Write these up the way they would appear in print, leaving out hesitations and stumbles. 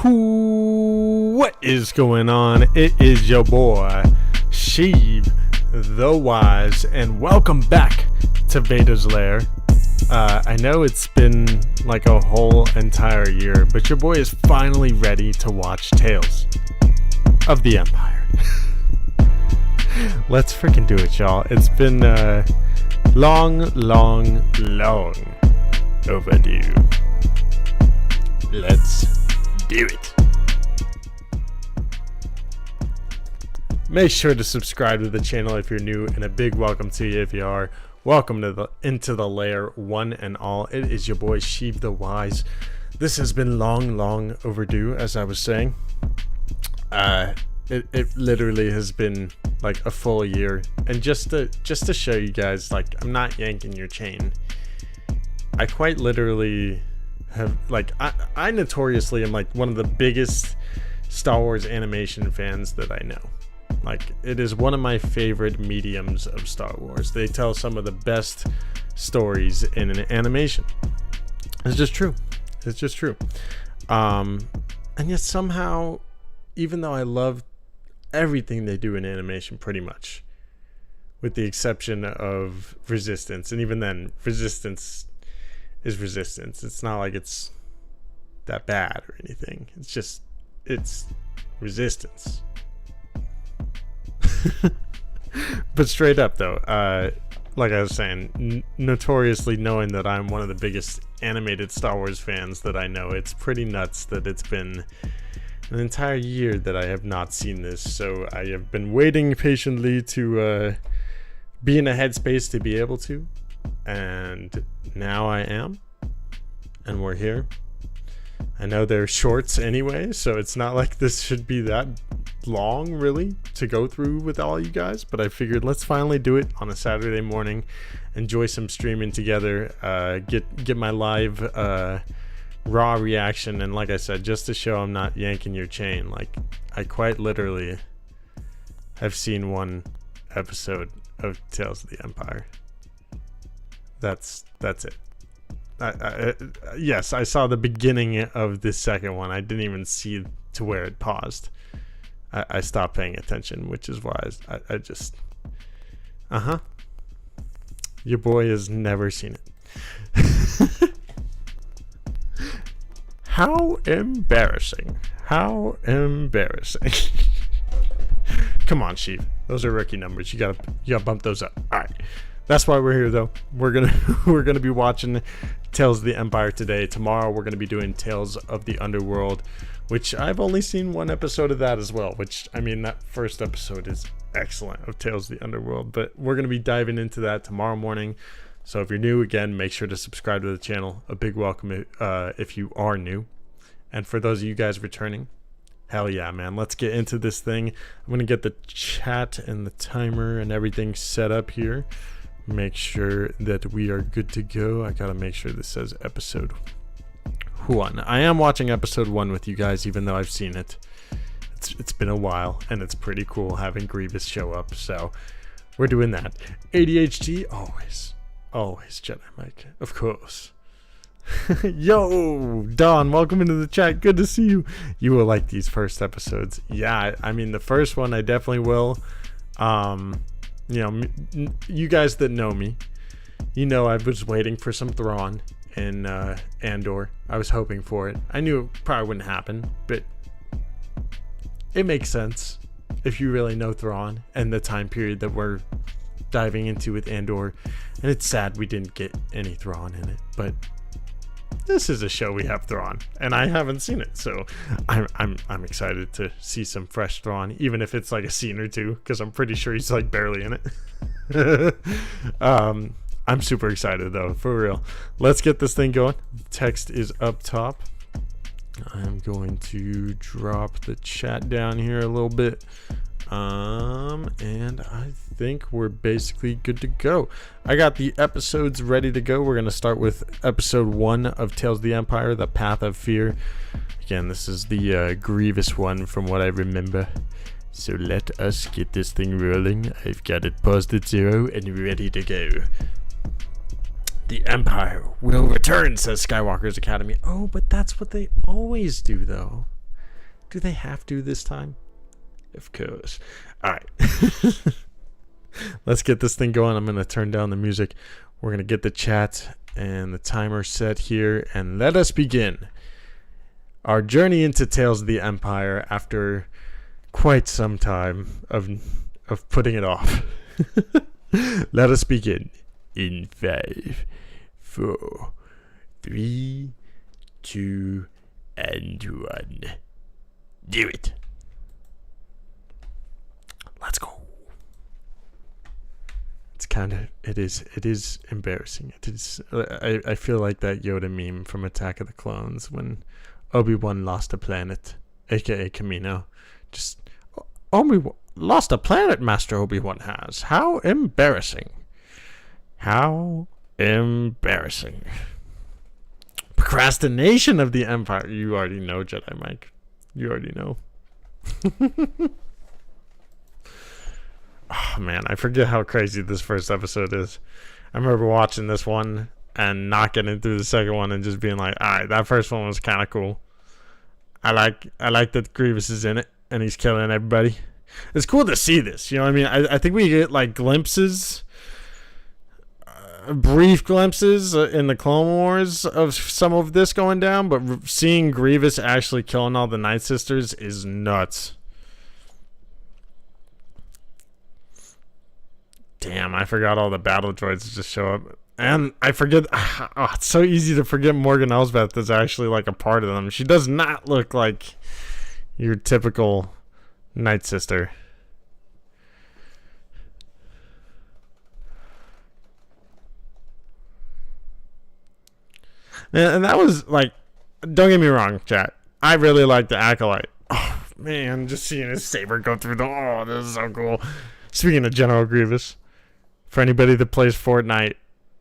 What is going on? It is your boy, Sheev the Wise, and welcome back to Vader's Lair. I know it's been like a whole entire year, but your boy is finally ready to watch Tales of the Empire. Let's freaking do it, y'all. It's been long overdue. Let's do it. Make sure to subscribe to the channel if you're new, and a big welcome to you if you are. Welcome to into the Lair, one and all. It is your boy Sheev the Wise. This has been long overdue, as I was saying. It literally has been like a full year, and just to show you guys, like, I'm not yanking your chain. I quite literally have, like, I notoriously am like one of the biggest Star Wars animation fans that I know. Like, it is one of my favorite mediums of Star Wars. They tell some of the best stories in an animation. It's just true. And yet somehow, even though I love everything they do in animation pretty much, with the exception of Resistance, and even then, Resistance is Resistance. It's not like it's that bad or anything. It's Resistance. But straight up though, like I was saying, notoriously knowing that I'm one of the biggest animated Star Wars fans that I know, it's pretty nuts that it's been an entire year that I have not seen this. So I have been waiting patiently to be in a headspace to be able to, and now I am, and we're here. I know they're shorts anyway, so it's not like this should be that long really to go through with all you guys, but I figured let's finally do it on a Saturday morning, enjoy some streaming together, get my live raw reaction, and like I said, just to show I'm not yanking your chain, like, I quite literally have seen one episode of Tales of the Empire. That's it. Yes, I saw the beginning of the second one. I didn't even see to where it paused. I stopped paying attention, which is why I just... Your boy has never seen it. How embarrassing. How embarrassing. Come on, Sheev. Those are rookie numbers. You gotta bump those up. All right. That's why we're here, though. We're gonna be watching Tales of the Empire today. Tomorrow we're gonna be doing Tales of the Underworld, which I've only seen one episode of that as well. Which, I mean, that first episode is excellent of Tales of the Underworld. But we're gonna be diving into that tomorrow morning. So if you're new, again, make sure to subscribe to the channel. A big welcome if you are new, and for those of you guys returning, hell yeah, man. Let's get into this thing. I'm gonna get the chat and the timer and everything set up here. Make sure that we are good to go. I gotta make sure this says episode 1. I am watching episode 1 with you guys, even though I've seen it. It's been a while, and it's pretty cool having Grievous show up, so we're doing that. ADHD, always Jedi Mike, of course. Yo, Don, welcome into the chat. Good to see you. You will like these first episodes. Yeah, I mean, the first one I definitely will. You know, you guys that know me, you know I was waiting for some Thrawn in Andor. I was hoping for it. I knew it probably wouldn't happen, but it makes sense if you really know Thrawn and the time period that we're diving into with Andor. And it's sad we didn't get any Thrawn in it, but this is a show we have Thrawn, and I haven't seen it, so I'm excited to see some fresh Thrawn, even if it's like a scene or two, because I'm pretty sure he's like barely in it. I'm super excited though, for real. Let's get this thing going. Text is up top. I'm going to drop the chat down here a little bit. And I think we're basically good to go. I got the episodes ready to go. We're going to start with episode 1 of Tales of the Empire, The Path of Fear. Again, this is the Grievous one from what I remember. So let us get this thing rolling. I've got it paused at 0 and ready to go. The Empire will return, says Skywalker's Academy. Oh, but that's what they always do, though. Do they have to this time? Of course. All right. Let's get this thing going. I'm going to turn down the music. We're going to get the chat and the timer set here, and let us begin our journey into Tales of the Empire after quite some time of putting it off. Let us begin in 5, 4, 3, 2, and 1. Do it. Let's go. It is embarrassing. It is. I feel like that Yoda meme from Attack of the Clones when Obi-Wan lost a planet, aka Kamino. Just, Obi-Wan lost a planet, Master Obi-Wan has. How embarrassing. How embarrassing. Procrastination of the Empire. You already know, Jedi Mike. You already know. Oh man, I forget how crazy this first episode is. I remember watching this one and not getting through the second one and just being like, alright, that first one was kind of cool. I like that Grievous is in it and he's killing everybody. It's cool to see this, you know what I mean? I think we get like glimpses, brief glimpses in the Clone Wars of some of this going down, but seeing Grievous actually killing all the Night Sisters is nuts. Damn, I forgot all the battle droids just show up. And I forget... Oh, it's so easy to forget Morgan Elsbeth is actually like a part of them. She does not look like your typical Night Sister. And that was like... Don't get me wrong, chat. I really like the Acolyte. Oh, man, just seeing his saber go through the... Oh, this is so cool. Speaking of General Grievous... For anybody that plays Fortnite,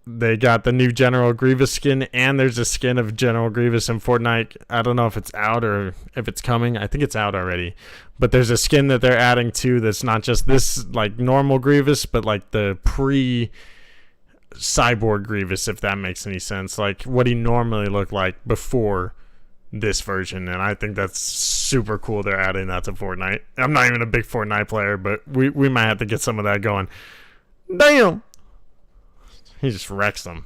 they got the new General Grievous skin, and there's a skin of General Grievous in Fortnite. I don't know if it's out or if it's coming. I think it's out already. But there's a skin that they're adding too that's not just this like normal Grievous, but like the pre-cyborg Grievous, if that makes any sense. Like what he normally looked like before this version, and I think that's super cool they're adding that to Fortnite. I'm not even a big Fortnite player, but we might have to get some of that going. Damn! He just wrecks them.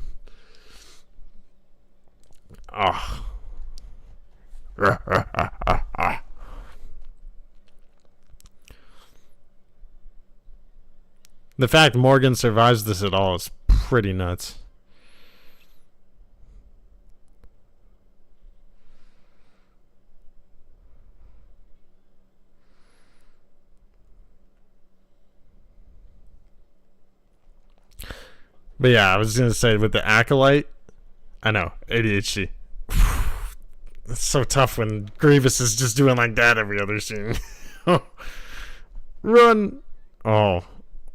Oh. The fact Morgan survives this at all is pretty nuts. But yeah, I was going to say with the Acolyte, I know, ADHD. It's so tough when Grievous is just doing like that every other scene. Run! Oh.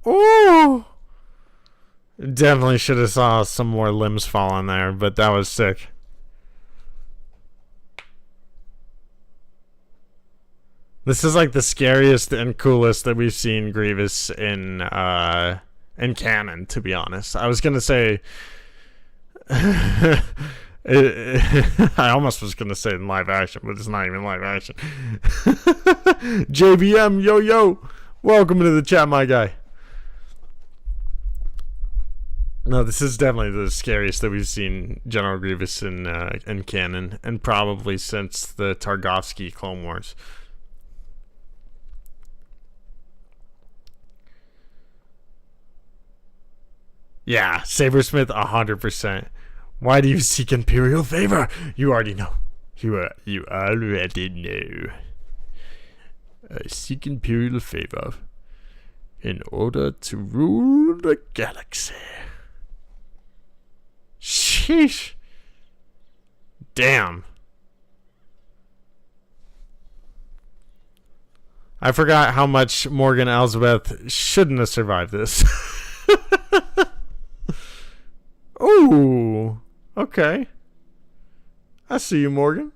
Oh! Definitely should have saw some more limbs fall on there, but that was sick. This is like the scariest and coolest that we've seen Grievous in canon, to be honest. I was gonna say I almost was gonna say in live action, but it's not even live action. JBM, yo, welcome to the chat, my guy. No, this is definitely the scariest that we've seen General Grievous in canon, and probably since the Targovsky Clone Wars. Yeah, Sabersmith 100%. Why do you seek Imperial favor? You already know. You already know. I seek Imperial favor in order to rule the galaxy. Sheesh. Damn. I forgot how much Morgan Elsbeth shouldn't have survived this. Ooh, okay. I see you, Morgan.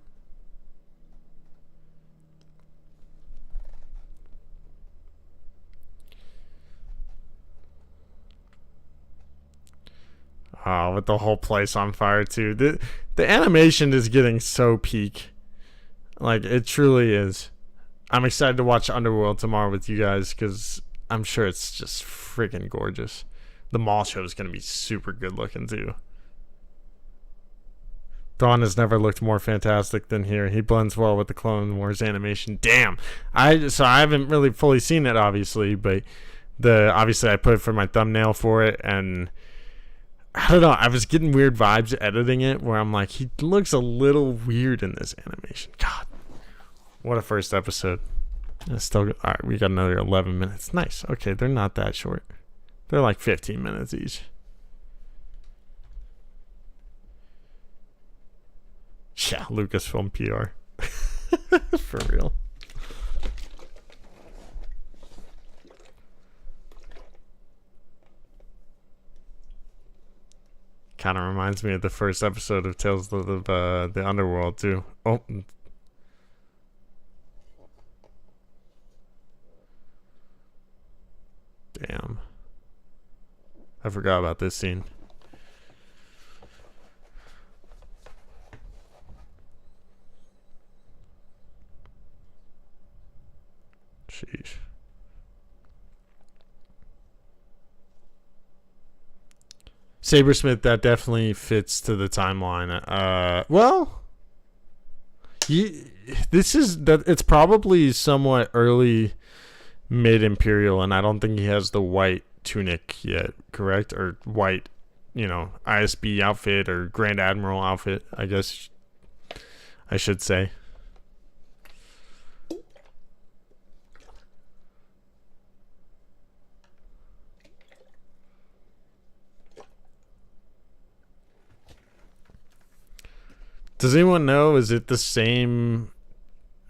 Oh, with the whole place on fire too. The animation is getting so peak. Like, it truly is. I'm excited to watch Underworld tomorrow with you guys because I'm sure it's just freaking gorgeous. The mall show is going to be super good looking too. Thrawn has never looked more fantastic than here. He blends well with the Clone Wars animation. Damn. I haven't really fully seen it, obviously, but obviously I put it for my thumbnail for it, and I don't know. I was getting weird vibes editing it where I'm like, he looks a little weird in this animation. God, what a first episode. It's still all right. We got another 11 minutes. Nice. Okay, they're not that short. They're like 15 minutes each. Yeah, Lucasfilm PR. For real. Kind of reminds me of the first episode of Tales of the Underworld, too. Oh. Damn. I forgot about this scene. Sheesh. Sabersmith, that definitely fits to the timeline. Well, it's probably somewhat early mid-Imperial, and I don't think he has the white tunic yet, correct? Or white, ISB outfit or Grand Admiral outfit, I guess I should say. Does anyone know? Is it the same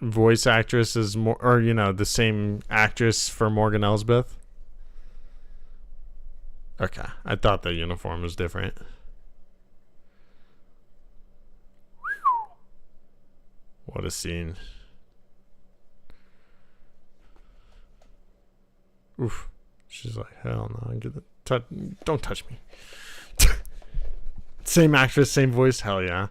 voice actress as the same actress for Morgan Elsbeth? Okay, I thought the uniform was different. What a scene! Oof. She's like, hell no! Don't touch me. Same actress, same voice. Hell yeah.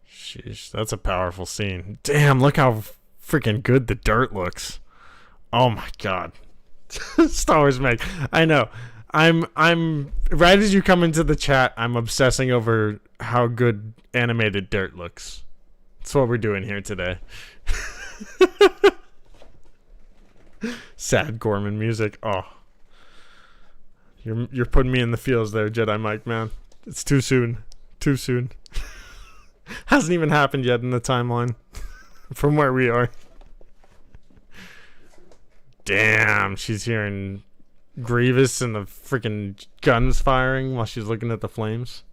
Sheesh, that's a powerful scene. Damn, look how freaking good the dirt looks. Oh my god. Star Wars Meg. I know. I'm right as you come into the chat, I'm obsessing over how good animated dirt looks. That's what we're doing here today. Sad Gorman music. Oh. You're putting me in the feels there, Jedi Mike, man. It's too soon. Too soon. Hasn't even happened yet in the timeline from where we are. Damn, she's hearing Grievous and the freaking guns firing while she's looking at the flames.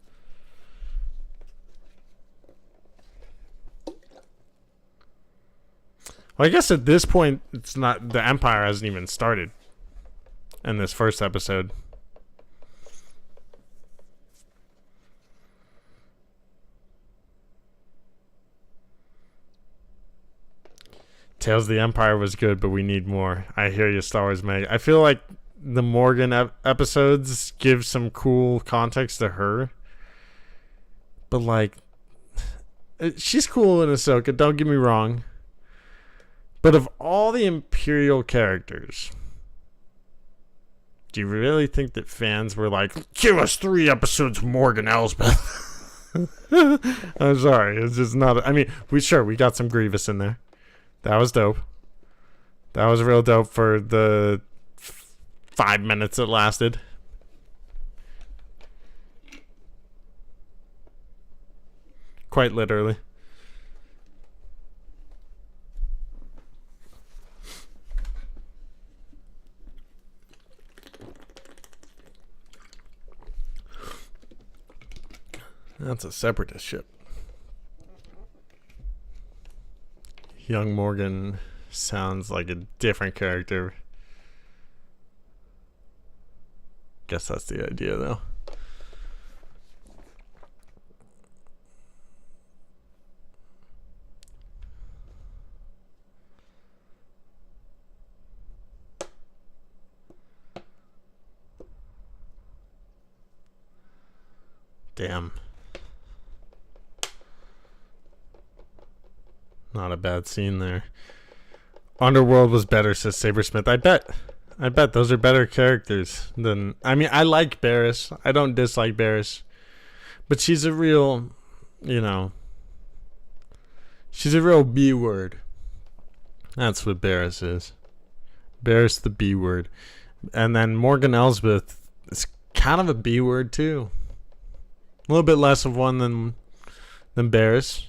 Well, I guess at this point, it's not, the Empire hasn't even started in this first episode. Tales of the Empire was good, but we need more. I hear you, Star Wars Meg. I feel like the Morgan episodes give some cool context to her. But, like, she's cool in Ahsoka, don't get me wrong. But of all the Imperial characters, do you really think that fans were like, give us 3 episodes of Morgan Elsbeth? I'm sorry, it's just not. I mean, we got some Grievous in there. That was dope. That was real dope for the 5 minutes it lasted. Quite literally. That's a separatist ship. Young Morgan sounds like a different character. Guess that's the idea, though. Damn. Not a bad scene there. Underworld was better, says Sabersmith. I bet those are better characters than... I mean, I like Barriss. I don't dislike Barriss. But she's a real, she's a real B word. That's what Barriss is. Barriss the B word. And then Morgan Elsbeth is kind of a B word too. A little bit less of one than Barriss.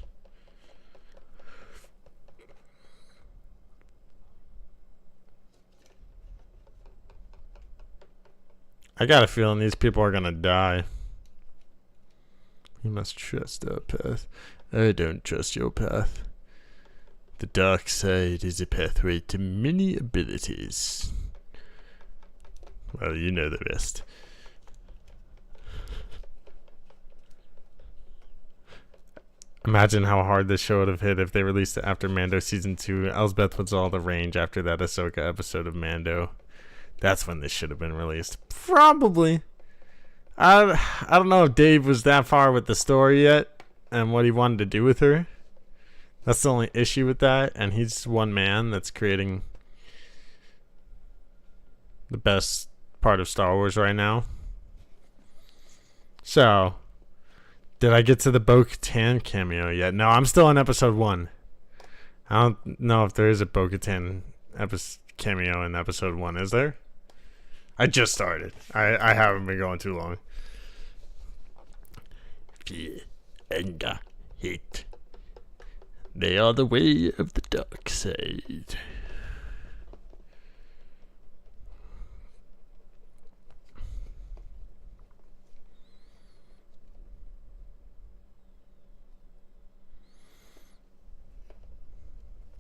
I got a feeling these people are gonna die. You must trust our path. I don't trust your path. The dark side is a pathway to many abilities. Well, you know the rest. Imagine how hard this show would have hit if they released it after Mando Season 2. Elsbeth was all the range after that Ahsoka episode of Mando. That's when this should have been released. Probably. I don't know if Dave was that far with the story yet and what he wanted to do with her. That's the only issue with that. And he's one man that's creating the best part of Star Wars right now. So, did I get to the Bo-Katan cameo yet? No, I'm still on episode 1. I don't know if there is a Bo-Katan cameo in episode 1. Is there? I just started. I haven't been going too long. Fear, anger, hate. They are the way of the dark side.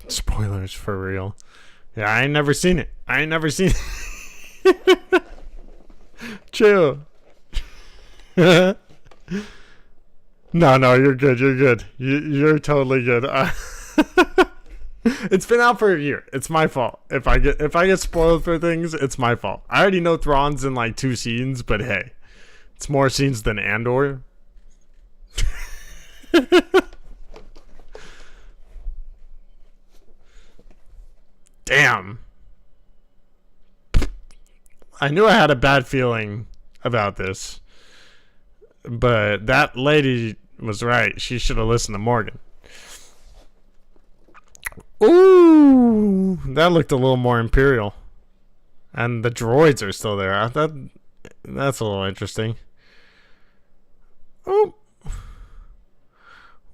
Spoilers for real. Yeah, I ain't never seen it. Chill. No, you're good. You're totally good. It's been out for a year. It's my fault. If I get spoiled for things, it's my fault. I already know Thrawn's in like 2 scenes, but hey, it's more scenes than Andor. Damn. I knew I had a bad feeling about this, but that lady was right. She should have listened to Morgan. Ooh, that looked a little more Imperial. And the droids are still there. That's a little interesting. Oh.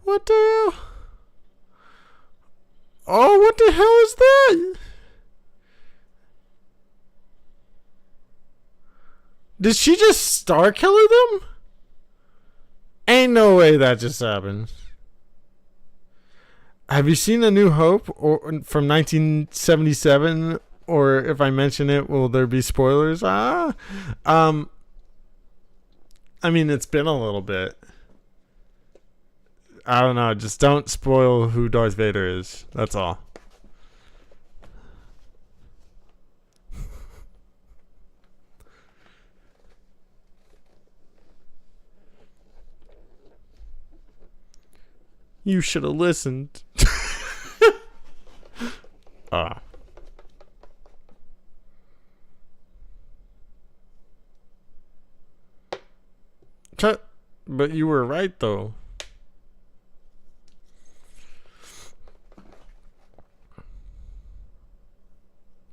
What the hell? Oh, what the hell is that? Did she just star killer them? Ain't no way that just happened. Have you seen A New Hope or from 1977? Or if I mention it, will there be spoilers? I mean, it's been a little bit. I don't know. Just don't spoil who Darth Vader is. That's all. You should have listened. But you were right, though.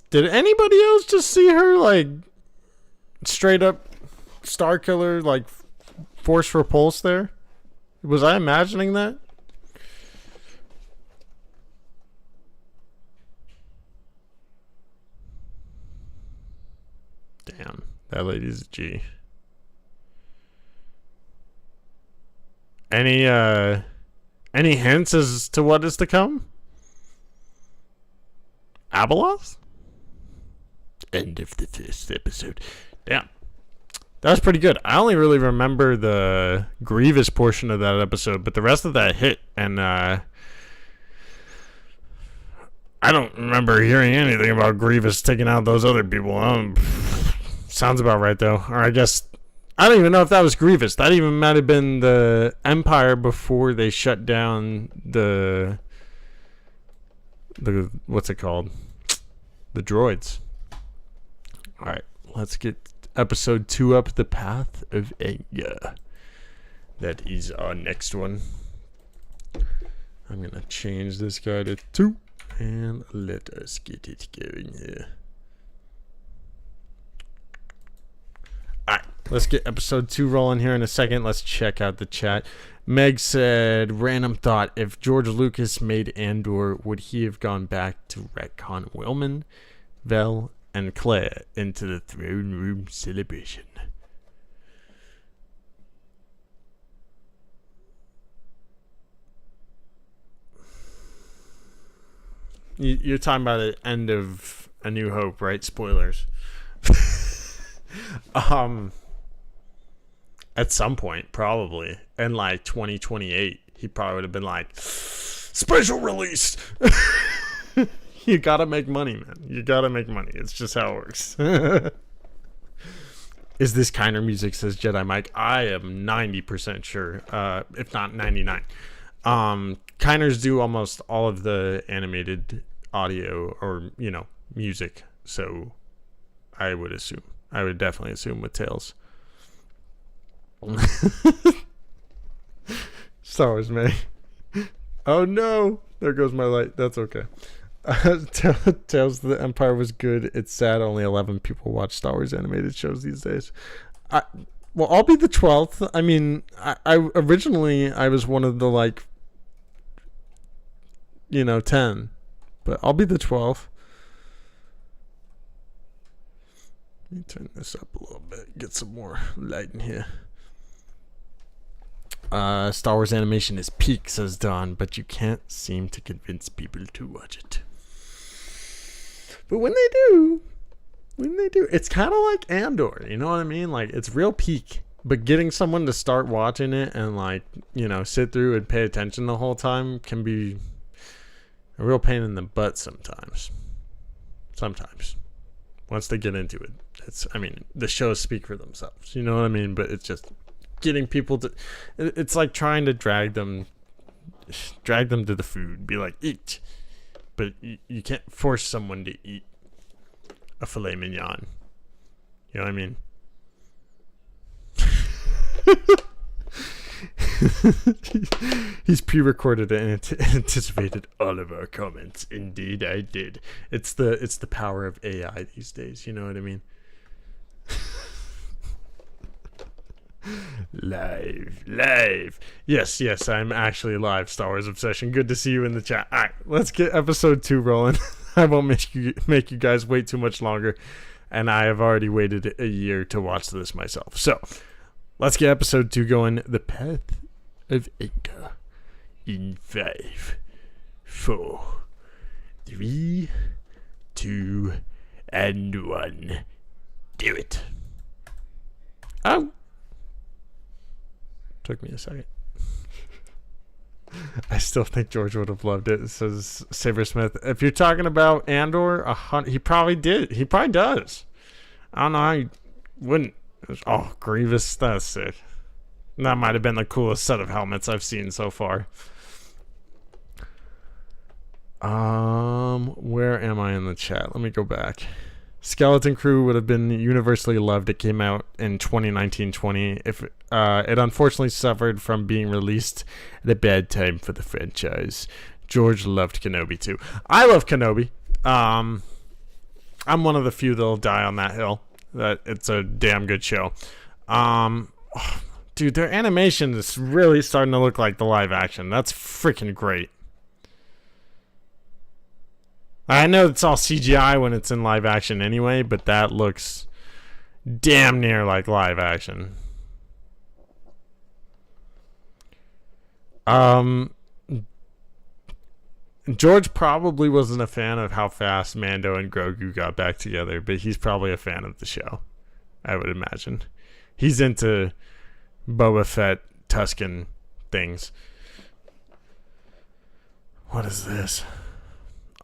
Did anybody else just see her, like, straight up Star Killer, like, Force Repulse there? Was I imagining that? Damn, that lady's a G. Any hints as to what is to come? Abeloth? End of the first episode. Damn. That was pretty good. I only really remember the Grievous portion of that episode, but the rest of that hit, and I don't remember hearing anything about Grievous taking out those other people. Sounds about right, though. Or I guess, I don't even know if that was Grievous. That even might have been the Empire before they shut down the what's it called? The droids. All right, let's get episode 2 up. The Path of Anger. That is our next one. I'm gonna change this guy to 2 and let us get it going here. Alright, let's get episode 2 rolling here in a second. Let's check out the chat. Meg said, random thought, if George Lucas made Andor, would he have gone back to retcon Wilman, Vel, and Claire into the throne room celebration? You're talking about the end of A New Hope, right? Spoilers. At some point, probably in like 2028, he probably would have been like, special release. You gotta make money, man. You gotta make money. It's just how it works. Is this Kiner music, says Jedi Mike? I am 90% sure, if not 99. Kiners do almost all of the animated audio or, music. So I would definitely assume with Tales. Star Wars May. Oh no, there goes my light. That's okay. Tales of the Empire was good. It's sad only 11 people watch Star Wars animated shows these days. Well, I'll be the 12th. I mean, I originally I was one of the 10, but I'll be the 12th. Let me turn this up a little bit, get some more light in here. Star Wars animation is peak, says Don, but you can't seem to convince people to watch it. But when they do, it's kind of like Andor, you know what I mean? Like, it's real peak, but getting someone to start watching it and sit through and pay attention the whole time can be a real pain in the butt sometimes. Once they get into it, the shows speak for themselves, you know what I mean? But it's just getting people to, it's like trying to drag them to the food, be like, eat, but you can't force someone to eat a filet mignon, you know what I mean? He's pre-recorded and anticipated all of our comments. Indeed I did. It's the power of AI these days, you know what I mean? Live. Yes, I'm actually live. Star Wars Obsession. Good to see you in the chat. All right, let's get episode 2 rolling. I won't make you guys wait too much longer, and I have already waited a year to watch this myself. So let's get episode 2 going. The Path of Anger. In 5, 4, 3, 2, and 1. Do it. Oh. Took me a second. I still think George would have loved it, says Sabersmith. If you're talking about Andor, he probably did. He probably does. I don't know how he wouldn't. Oh, Grievous. That's sick. That might have been the coolest set of helmets I've seen so far. Where am I in the chat? Let me go back. Skeleton Crew would have been universally loved. It came out in 2019-20. If it unfortunately suffered from being released at a bad time for the franchise. George loved Kenobi too. I love Kenobi. I'm one of the few that'll die on that hill. That it's a damn good show. Dude, their animation is really starting to look like the live action. That's freaking great. I know it's all CGI when it's in live action anyway, but that looks damn near like live action. George probably wasn't a fan of how fast Mando and Grogu got back together, but he's probably a fan of the show, I would imagine. He's into Boba Fett, Tusken things. What is this?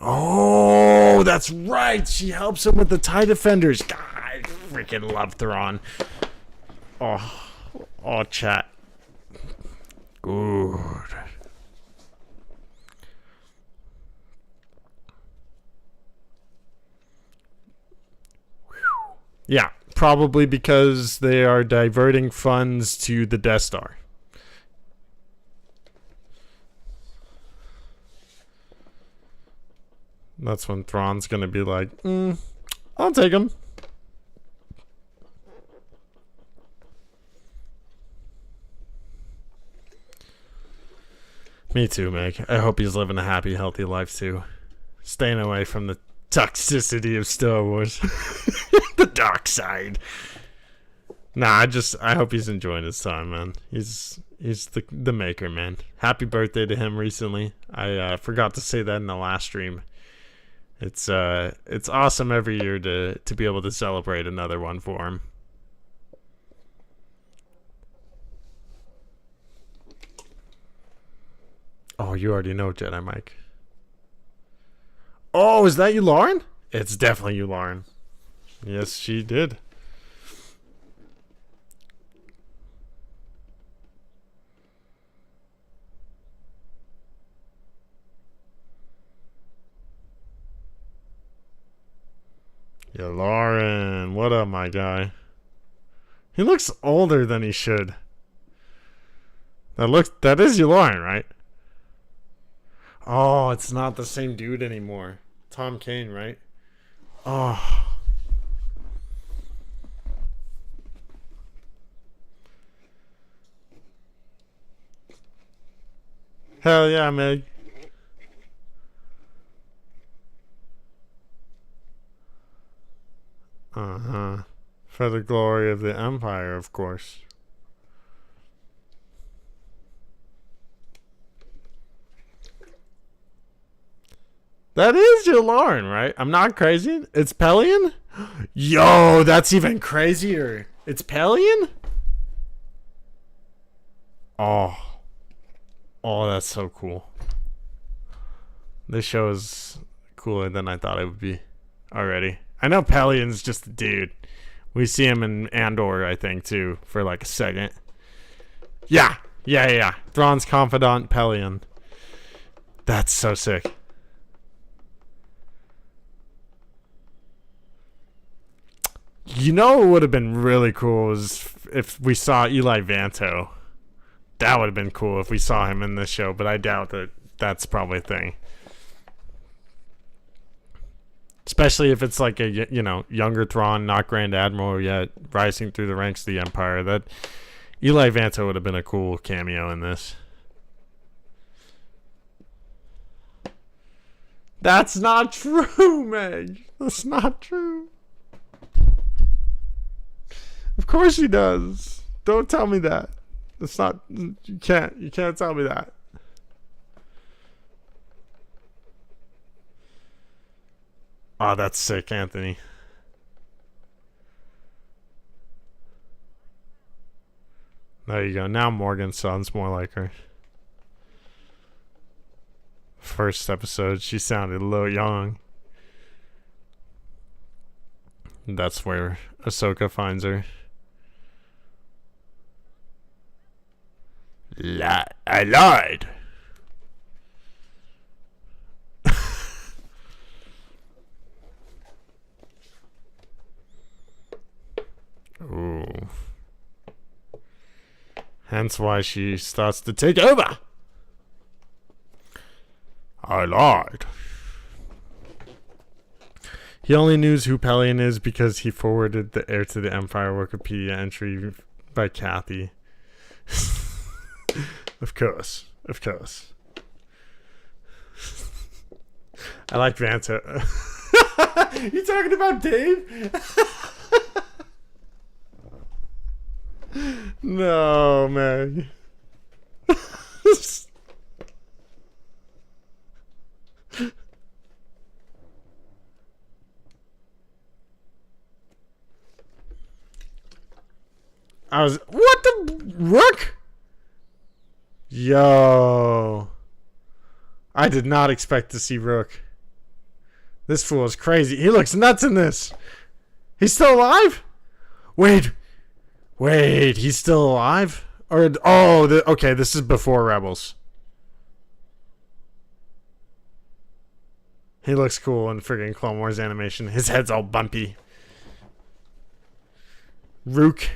Oh, that's right. She helps him with the TIE Defenders. God, I freaking love Thrawn. Oh, chat. Good. Yeah, probably because they are diverting funds to the Death Star. That's when Thrawn's gonna be like, I'll take him. Me too, Meg. I hope he's living a happy, healthy life too. Staying away from the toxicity of Star Wars. The dark side. Nah, I hope he's enjoying his time, man. He's the maker, man. Happy birthday to him recently. I forgot to say that in the last stream. It's awesome every year to be able to celebrate another one for him. Oh, you already know Jedi Mike. Oh, is that you, Lauren? It's definitely you, Lauren. Yes, she did. Yeah, Lauren. What up, my guy? He looks older than he should. That is you, Lauren, right? Oh, it's not the same dude anymore. Tom Kane, right? Oh. Hell yeah, Meg. Uh-huh. For the glory of the Empire, of course. That is your Lauren, right? I'm not crazy. It's Pelion? Yo, that's even crazier. It's Pelion? Oh. Oh, that's so cool. This show is cooler than I thought it would be already. I know Pelion's just a dude. We see him in Andor, I think, too, for like a second. Yeah. Thrawn's confidant, Pelion. That's so sick. You know what would have been really cool is if we saw Eli Vanto. That would have been cool if we saw him in this show, but I doubt that that's probably a thing. Especially if it's like a, younger Thrawn, not Grand Admiral yet, rising through the ranks of the Empire. That Eli Vanto would have been a cool cameo in this. That's not true, Meg. That's not true. Of course he does. Don't tell me that. That's not. You can't tell me that. Oh, that's sick, Anthony. There you go. Now Morgan sounds more like her. First episode, she sounded a little young. That's where Ahsoka finds her. I lied. Ooh. Hence why she starts to take over. I lied. He only knows who Pelion is because he forwarded the Heir to the Empire Wikipedia entry by Kathy. Of course. I like Vanto. You talking about Dave? No, man. What the Rook? Yo. I did not expect to see Rook. This fool is crazy. He looks nuts in this. He's still alive? Wait, he's still alive? Okay, this is before Rebels. He looks cool in friggin' Clone Wars animation. His head's all bumpy. Rook.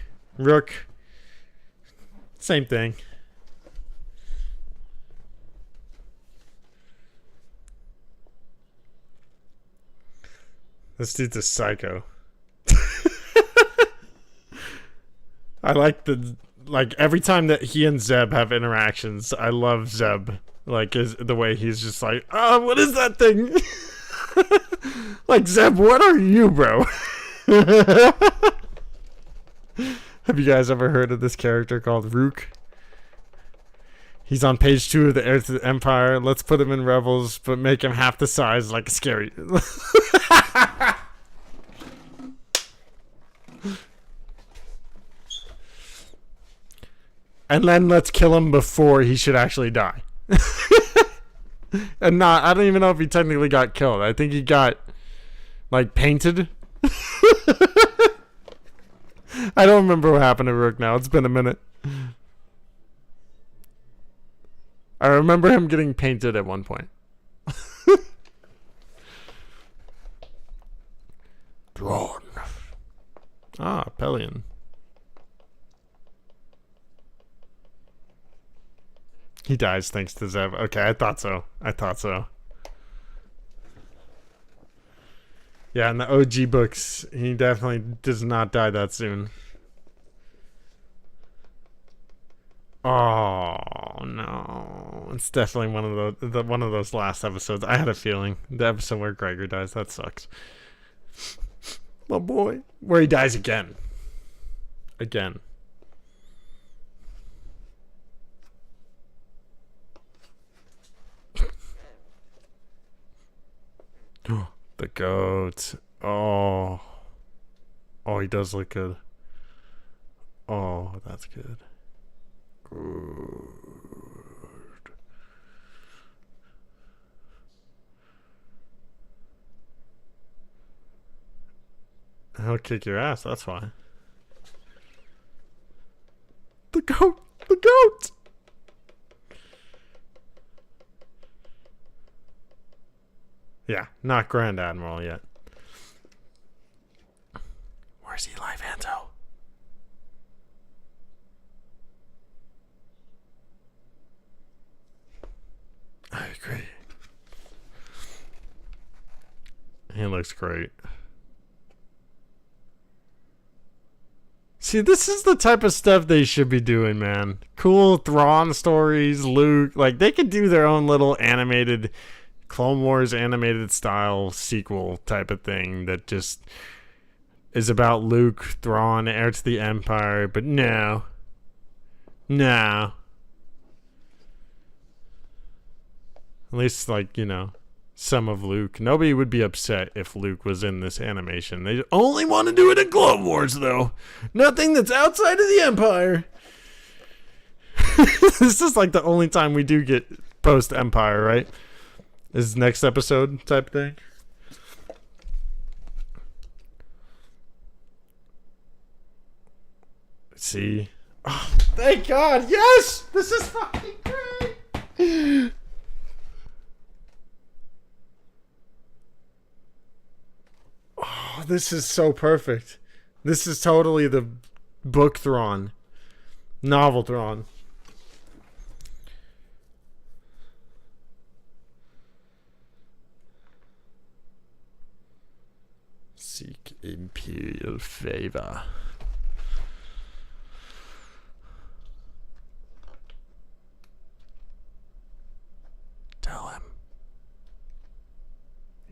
Same thing. This dude's a psycho. I like every time that he and Zeb have interactions, I love Zeb. Like the way he's just like, oh, what is that thing? Like, Zeb, what are you, bro? Have you guys ever heard of this character called Rook? He's on page 2 of the Heir to the Empire. Let's put him in Rebels, but make him half the size, like scary. And then let's kill him before he should actually die. And I don't even know if he technically got killed. I think he got, like, painted. I don't remember what happened to Rook now. It's been a minute. I remember him getting painted at one point. Thrawn. Ah, Pelion. He dies thanks to Zeb. Okay, I thought so. Yeah, in the OG books, he definitely does not die that soon. Oh no! It's definitely one of those last episodes. I had a feeling the episode where Gregor dies. That sucks. My boy, where he dies again. The goat. Oh, he does look good. Oh, that's good. Good. He'll kick your ass, that's why. The goat! Yeah, not Grand Admiral yet. Where's Eli Vanto? I agree. He looks great. See, this is the type of stuff they should be doing, man. Cool Thrawn stories, Luke. Like, they could do their own little animated Clone Wars animated style sequel type of thing that just is about Luke, Thrawn, heir to the Empire, but no. At least, like, some of Luke. Nobody would be upset if Luke was in this animation. They only want to do it in Clone Wars, though. Nothing that's outside of the Empire. This is like the only time we do get post-Empire, right? Is next episode type thing. See? Oh, thank God! Yes! This is fucking great! Oh, this is so perfect. This is totally the book Thrawn. Novel Thrawn. Seek imperial favor. Tell him.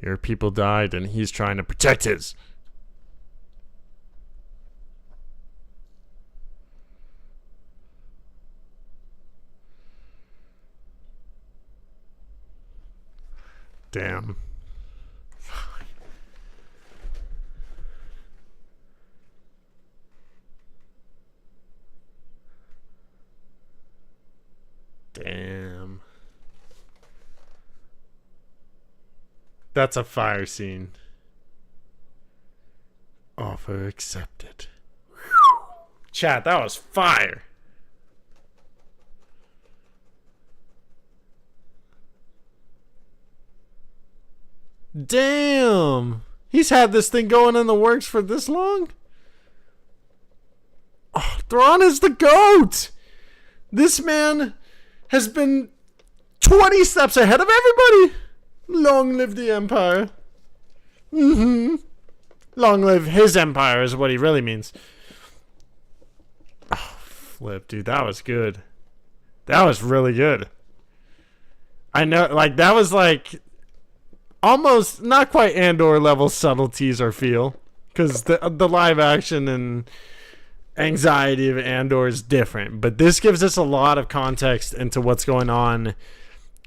Your people died and he's trying to protect his. Damn. Damn. That's a fire scene. Offer accepted. Whew. Chat, that was fire. Damn. He's had this thing going in the works for this long? Oh, Thrawn is the GOAT! This man has been 20 steps ahead of everybody! Long live the Empire. Mm-hmm. Long live his empire is what he really means. Oh, flip, dude, that was good. That was really good. I know, like, that was like almost not quite Andor level subtleties or feel, because the live action and anxiety of Andor is different, but this gives us a lot of context into what's going on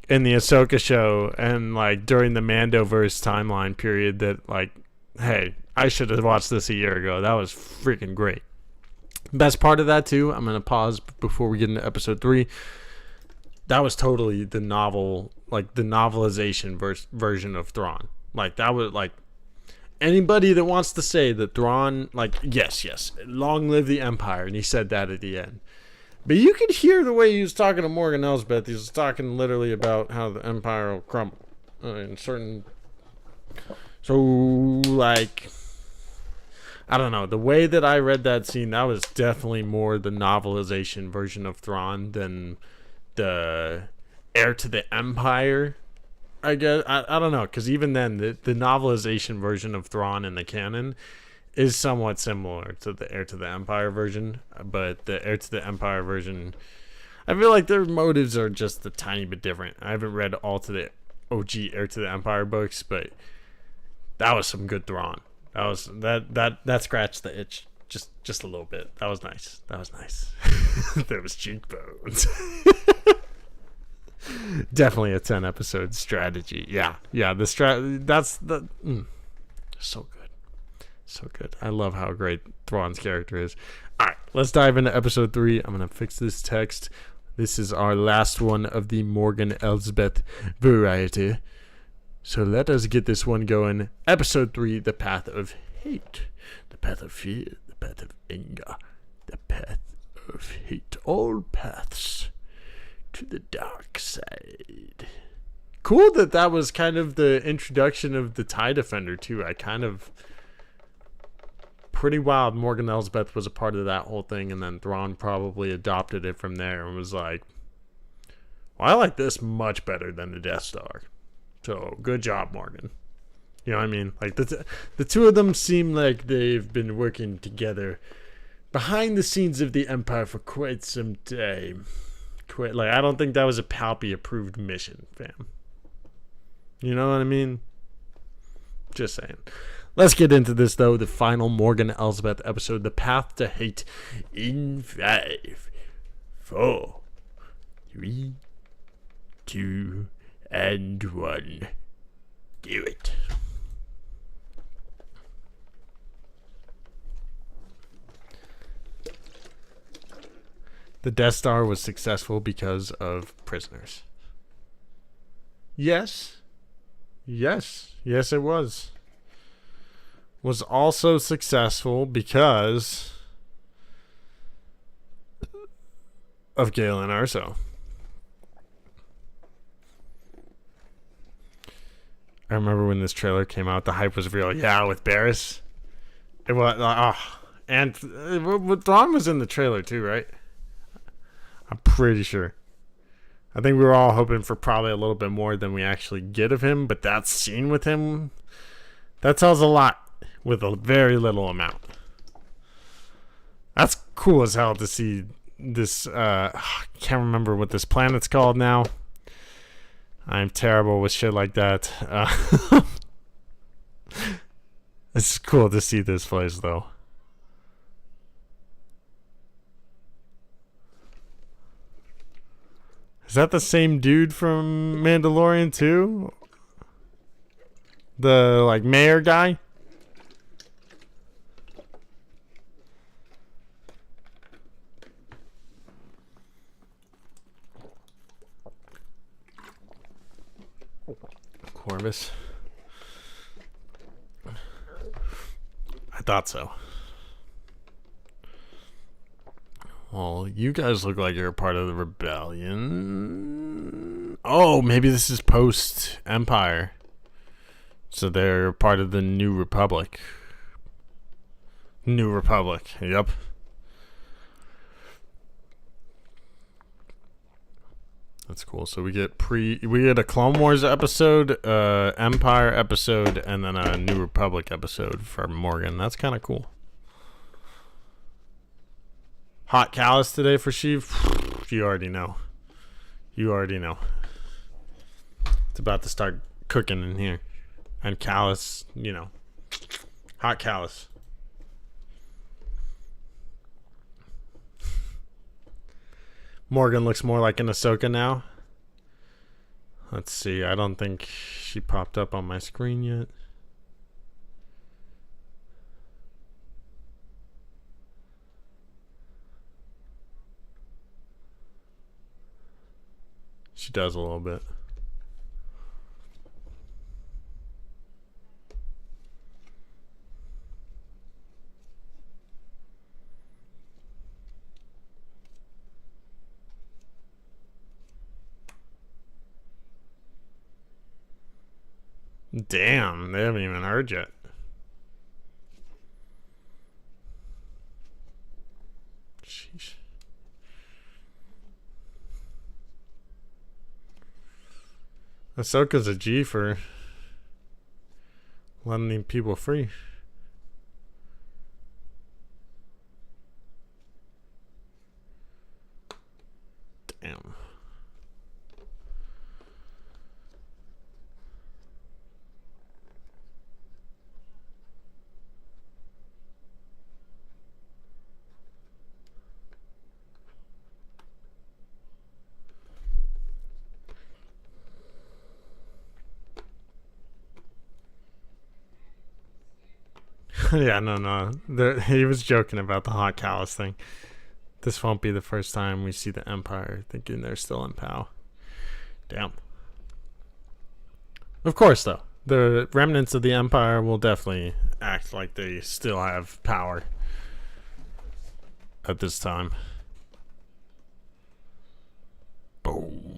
in the Ahsoka show and like during the Mandoverse timeline period. That like, hey, I should have watched this a year ago. That was freaking great. Best part of that too, I'm gonna pause before we get into episode 3. That was totally the novel, like the novelization version of Thrawn. Like that was like, anybody that wants to say that Thrawn, like, yes, long live the Empire, and he said that at the end. But you could hear the way he was talking to Morgan Elsbeth. He was talking literally about how the Empire will crumble in certain. So, like, I don't know. The way that I read that scene, that was definitely more the novelization version of Thrawn than the heir to the Empire. I guess I don't know, because even then the novelization version of Thrawn in the canon is somewhat similar to the heir to the Empire version, but the heir to the Empire version, I feel like their motives are just a tiny bit different. I haven't read all to the OG heir to the Empire books, but that was some good Thrawn. That was that scratched the itch just a little bit. That was nice. There was cheekbones. Definitely a 10 episode strategy. Yeah. That's the so good. I love how great Thrawn's character is. All right, let's dive into episode 3. I'm gonna fix this text. This is our last one of the Morgan Elsbeth variety. So let us get this one going. Episode 3, the path of hate, the path of fear, the path of anger, the path of hate. All paths to the dark side. Cool that was kind of the introduction of the TIE Defender too. Pretty wild. Morgan Elsbeth was a part of that whole thing, and then Thrawn probably adopted it from there and was like, well, I like this much better than the Death Star. So good job, Morgan. You know what I mean? Like the two of them seem like they've been working together behind the scenes of the Empire for quite some time. Like, I don't think that was a Palpy approved mission, fam. You know what I mean? Just saying. Let's get into this though. The final Morgan Elsbeth episode, The Path to Hate, in 5, 4, 3, 2, and 1. Do it. The Death Star was successful because of prisoners. Yes, it was. Was also successful because of Galen Erso. I remember when this trailer came out, the hype was real. Yeah, with Barriss. It was, and Thrawn was in the trailer too, right? I'm pretty sure. I think we were all hoping for probably a little bit more than we actually get of him, but that scene with him, that tells a lot with a very little amount. That's cool as hell to see this. I can't remember what this planet's called now. I'm terrible with shit like that. It's cool to see this place though. Is that the same dude from Mandalorian too? The like mayor guy? Corvus. I thought so. Well, you guys look like you're a part of the rebellion. Oh, maybe this is post-Empire. So they're part of the New Republic. New Republic, yep. That's cool. So we get a Clone Wars episode, Empire episode, and then a New Republic episode for Morgan. That's kind of cool. Hot Callus today for Sheev. You already know. You already know. It's about to start cooking in here. And Callus, you know. Hot Callus. Morgan looks more like an Ahsoka now. Let's see. I don't think she popped up on my screen yet. She does a little bit. Damn, they haven't even heard yet. Sheesh. Ahsoka's a G for letting people free. Damn. Yeah, no. He was joking about the Hot Callus thing. This won't be the first time we see the Empire thinking they're still in POW. Damn. Of course, though. The remnants of the Empire will definitely act like they still have power at this time. Boom.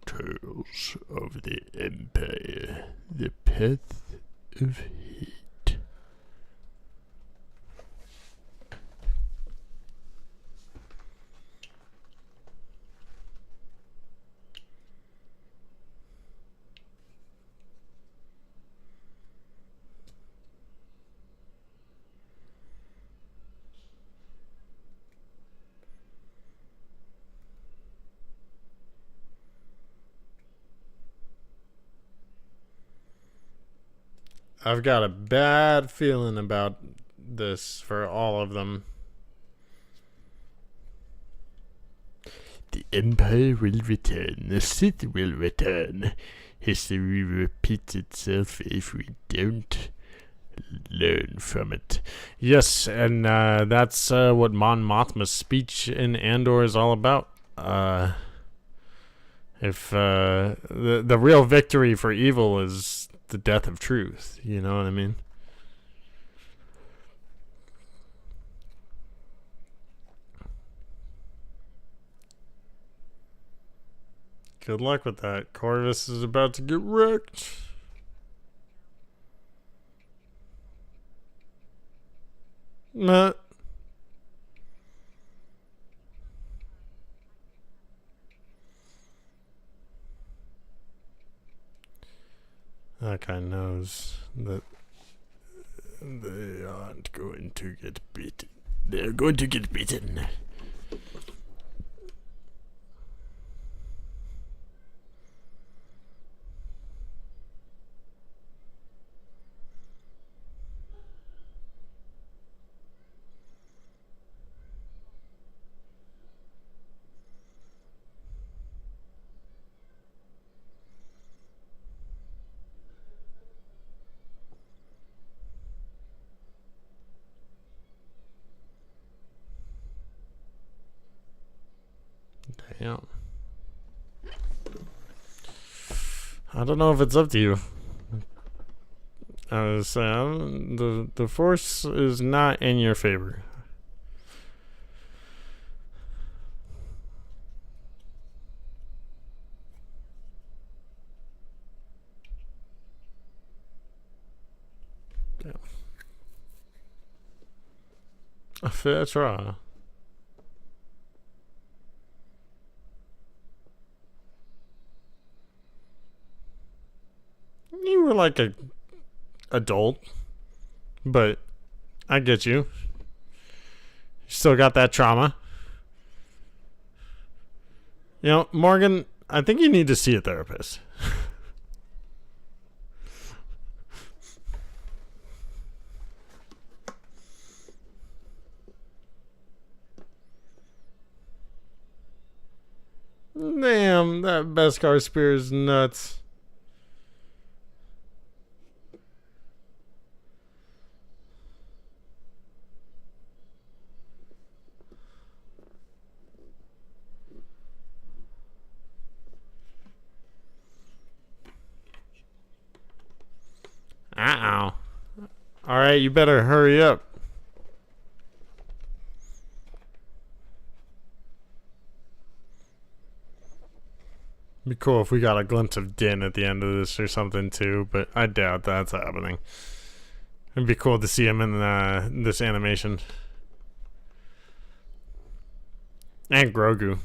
Tales of the Empire. The path of hate. I've got a bad feeling about this for all of them. The Empire will return. The Sith will return. History repeats itself if we don't learn from it. Yes, and that's what Mon Mothma's speech in Andor is all about. If the real victory for evil is the death of truth, you know what I mean? Good luck with that. Corvus is about to get wrecked. Nah. That guy knows that they aren't going to get beaten. They're going to get beaten. Damn. I don't know if it's up to you. I was saying the Force is not in your favor. Damn. A fair try. were like a adult, but I get you. Still got that trauma. You know, Morgan, I think you need to see a therapist. Damn, that Beskar spear is nuts. Uh-oh. Alright, you better hurry up. Be cool if we got a glimpse of Din at the end of this or something too, but I doubt that's happening. It'd be cool to see him in this animation. And Grogu.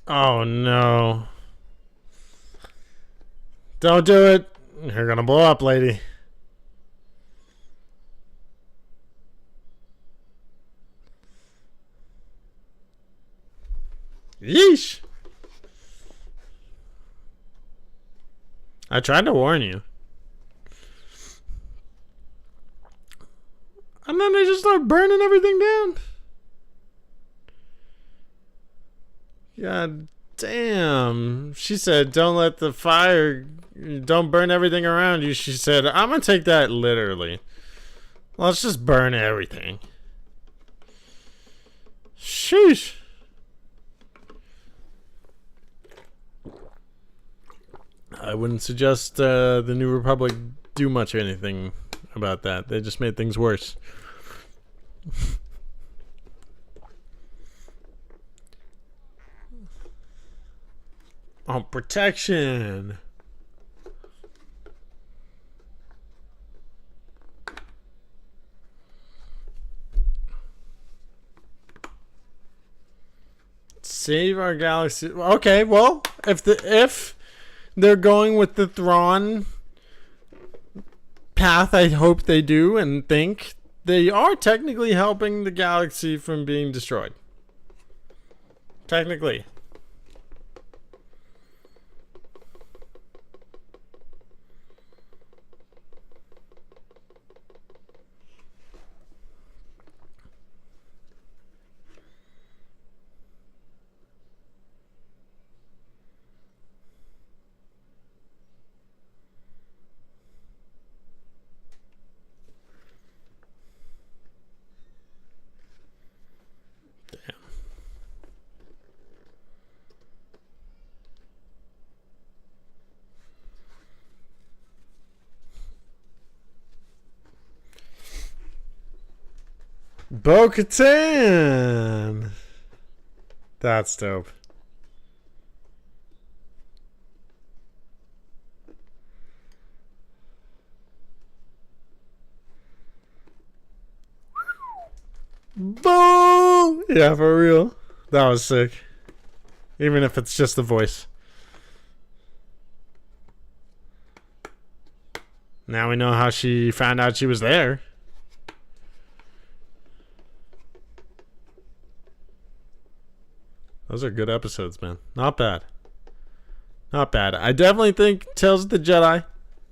Oh no. Don't do it. You're gonna blow up, lady. Yeesh. I tried to warn you. And then they just start burning everything down. God damn. She said, don't let the fire, don't burn everything around you. She said, I'm going to take that literally. Let's just burn everything. Sheesh. I wouldn't suggest the New Republic do much of anything about that. They just made things worse. Oh, protection. Save our galaxy. Okay, well, if they're going with the Thrawn path, I hope they do and think they are technically helping the galaxy from being destroyed. Technically. Bo-Katan! That's dope. Boom! Yeah, for real. That was sick. Even if it's just the voice. Now we know how she found out she was there. Those are good episodes, man. Not bad. Not bad. I definitely think Tales of the Jedi,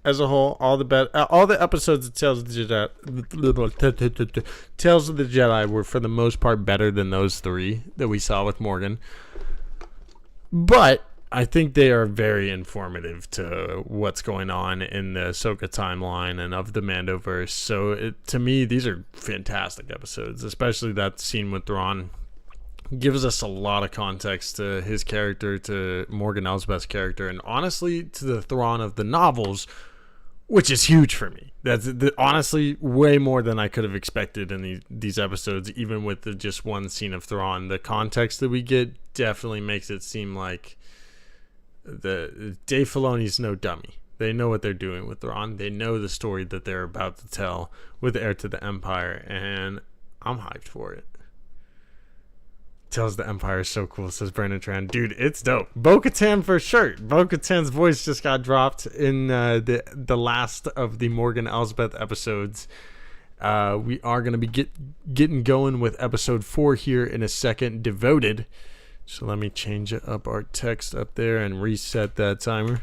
as a whole, all the episodes of Tales of the Jedi were for the most part better than those three that we saw with Morgan. But I think they are very informative to what's going on in the Ahsoka timeline and of the Mandoverse. So to me, these are fantastic episodes, especially that scene with Thrawn. Gives us a lot of context to his character, to Morgan Elsbeth's character, and honestly to the Thrawn of the novels, which is huge for me. That's honestly way more than I could have expected in these episodes, even with just one scene of Thrawn. The context that we get definitely makes it seem like the Dave Filoni's no dummy. They know what they're doing with Thrawn. They know the story that they're about to tell with Heir to the Empire, and I'm hyped for it. Tales the Empire is so cool, says Brandon Tran. Dude, it's dope. Bo-Katan for sure. Bo-Katan's voice just got dropped in the last of the Morgan Elsbeth episodes. We are going to be getting going with episode 4 here in a second, Devoted. So let me change up our text up there and reset that timer.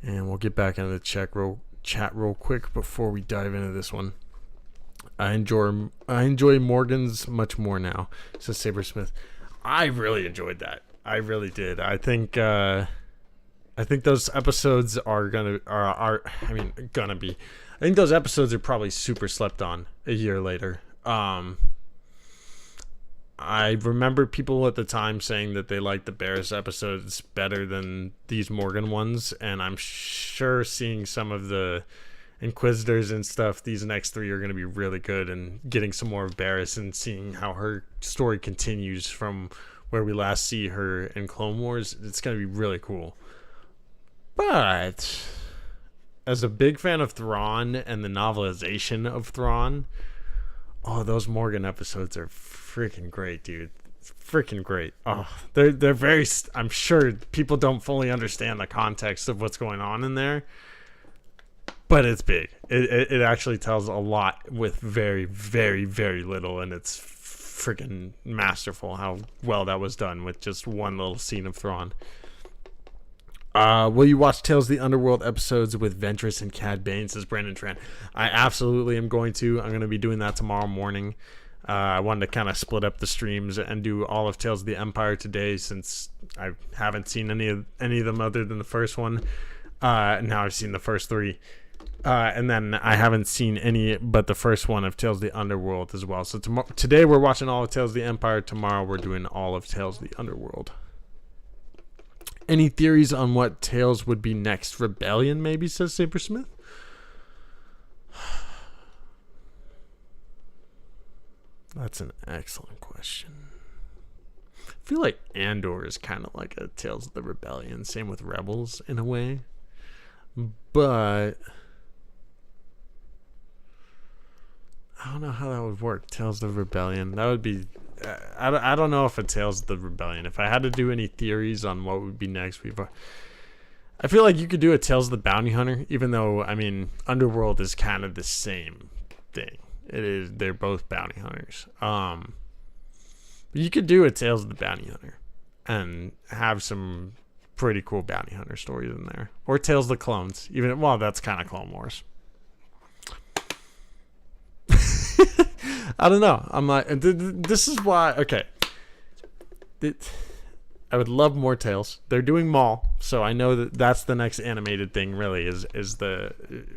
And we'll get back into the chat real quick before we dive into this one. I enjoy Morgan's much more now, says Sabersmith. I really enjoyed that. I really did. I think those episodes I think those episodes are probably super slept on a year later. I remember people at the time saying that they liked the Barriss episodes better than these Morgan ones, and I'm sure seeing some of the Inquisitors and stuff, these next 3 are going to be really good, and getting some more of Barriss and seeing how her story continues from where we last see her in Clone Wars, it's going to be really cool. But as a big fan of Thrawn and the novelization of Thrawn, those Morgan episodes are freaking great, dude. Freaking great. They're very, I'm sure people don't fully understand the context of what's going on in there, but it's big. It actually tells a lot with very, very, very little, and it's freaking masterful how well that was done with just one little scene of Thrawn. Will you watch Tales of the Underworld episodes with Ventress and Cad Bane, says Brandon Tran. I absolutely am going to. I'm going to be doing that tomorrow morning. I wanted to kind of split up the streams and do all of Tales of the Empire today, since I haven't seen any of them other than the first one. Now I've seen the first 3. And then I haven't seen any but the first one of Tales of the Underworld as well. So today we're watching all of Tales of the Empire. Tomorrow we're doing all of Tales of the Underworld. Any theories on what Tales would be next? Rebellion, maybe, says Sabersmith? That's an excellent question. I feel like Andor is kind of like a Tales of the Rebellion. Same with Rebels, in a way. But I don't know how that would work. Tales of the Rebellion. That would be... I don't know if it Tales of the Rebellion. If I had to do any theories on what would be next, I feel like you could do a Tales of the Bounty Hunter, even though, I mean, Underworld is kind of the same thing. It is. They're both bounty hunters. But you could do a Tales of the Bounty Hunter and have some pretty cool bounty hunter stories in there. Or Tales of the Clones. That's kind of Clone Wars. I don't know. I'm like, this is why. Okay, I would love more Tales. They're doing Maul, so I know that's the next animated thing. Really, is the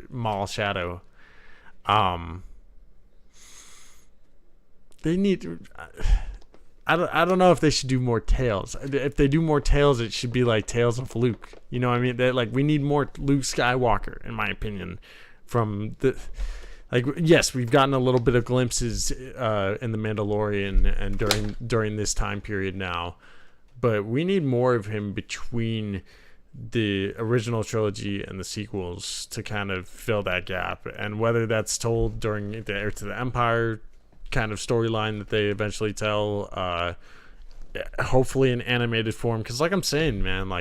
Maul Shadow. They need. I don't know if they should do more Tales. If they do more Tales, it should be like Tales of Luke. You know what I mean? We need more Luke Skywalker, in my opinion, from the. Yes, we've gotten a little bit of glimpses in The Mandalorian and during this time period now, but we need more of him between the original trilogy and the sequels to kind of fill that gap. And whether that's told during the Heir to the Empire kind of storyline that they eventually tell, hopefully in animated form, because like I'm saying, man,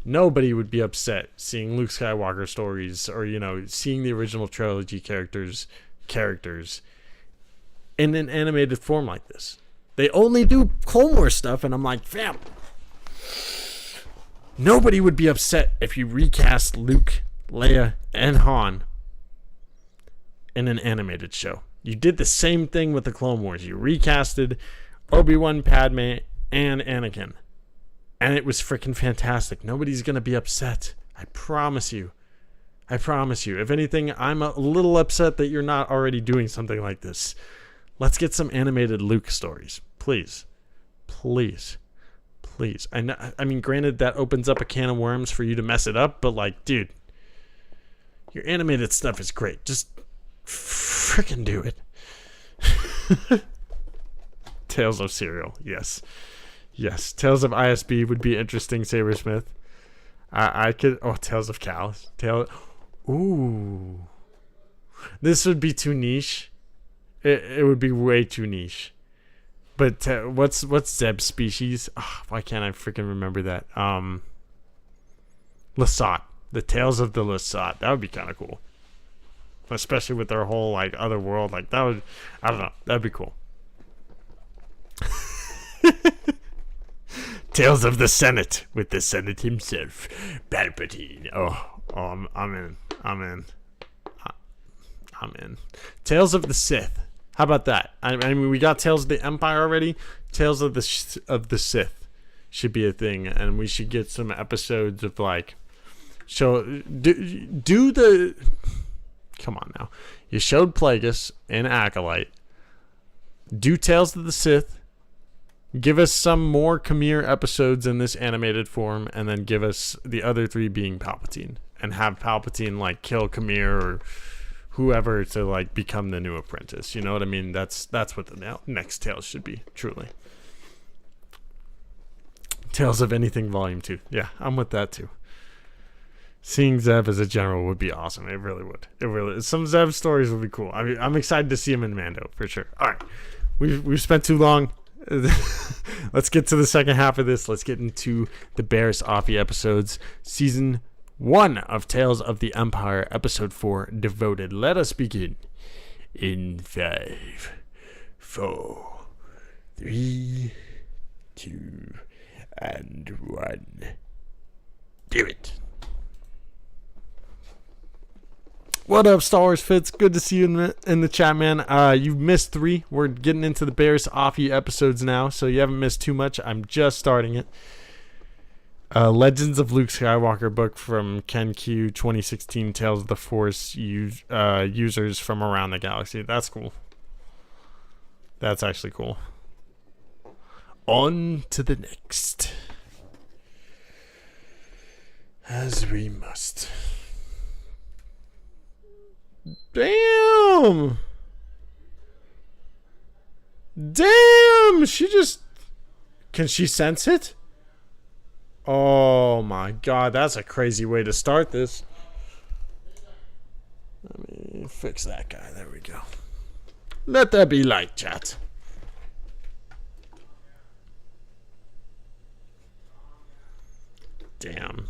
nobody would be upset seeing Luke Skywalker stories or, seeing the original trilogy characters in an animated form like this. They only do Clone Wars stuff, and I'm like, fam, nobody would be upset if you recast Luke, Leia, and Han in an animated show. You did the same thing with the Clone Wars. You recasted Obi-Wan, Padme, and Anakin. And it was freaking fantastic. Nobody's going to be upset. I promise you. If anything, I'm a little upset that you're not already doing something like this. Let's get some animated Luke stories. Please. I mean, granted, that opens up a can of worms for you to mess it up. But, dude, your animated stuff is great. Just freaking do it. Tales of Serial. Yes. Tales of ISB would be interesting, Sabersmith. I could. Oh, Tales of Callus. Ooh. This would be too niche. It would be way too niche. But what's Zeb's species? Oh, why can't I freaking remember that? Lasat. The Tales of the Lasat. That would be kind of cool. Especially with their whole like other world. Like that would, I don't know. That'd be cool. Tales of the Senate with the Senate himself, Palpatine. I'm in. Tales of the Sith. How about that? I mean, we got Tales of the Empire already. Tales of the Sith should be a thing, and we should get some episodes of like, do the. Come on now, you showed Plagueis and Acolyte. Do Tales of the Sith. Give us some more Khmer episodes in this animated form, and then give us the other 3 being Palpatine, and have Palpatine like kill Khmer or whoever to like become the new apprentice. You know what I mean? That's what the next Tales should be. Truly, Tales of Anything Volume 2. Yeah, I'm with that too. Seeing Zeb as a general would be awesome. It really would. It really. Some Zeb stories would be cool. I mean, I'm excited to see him in Mando for sure. All right, we've spent too long. Let's get to the second half of this. Let's get into the Barriss Offee episodes. Season 1 of Tales of the Empire, Episode 4, Devoted. Let us begin in 5, 4, 3, 2, and 1. Do it. What up, Star Wars Fits? Good to see you in the chat, man. You've missed 3. We're getting into the Barriss Offee episodes now, so you haven't missed too much. I'm just starting it. Legends of Luke Skywalker book from Ken Q 2016, Tales of the Force users from around the galaxy. That's cool. That's actually cool. On to the next. As we must. Damn! She just... Can she sense it? Oh my god, that's a crazy way to start this. Let me fix that guy. There we go. Let there be light, chat. Damn.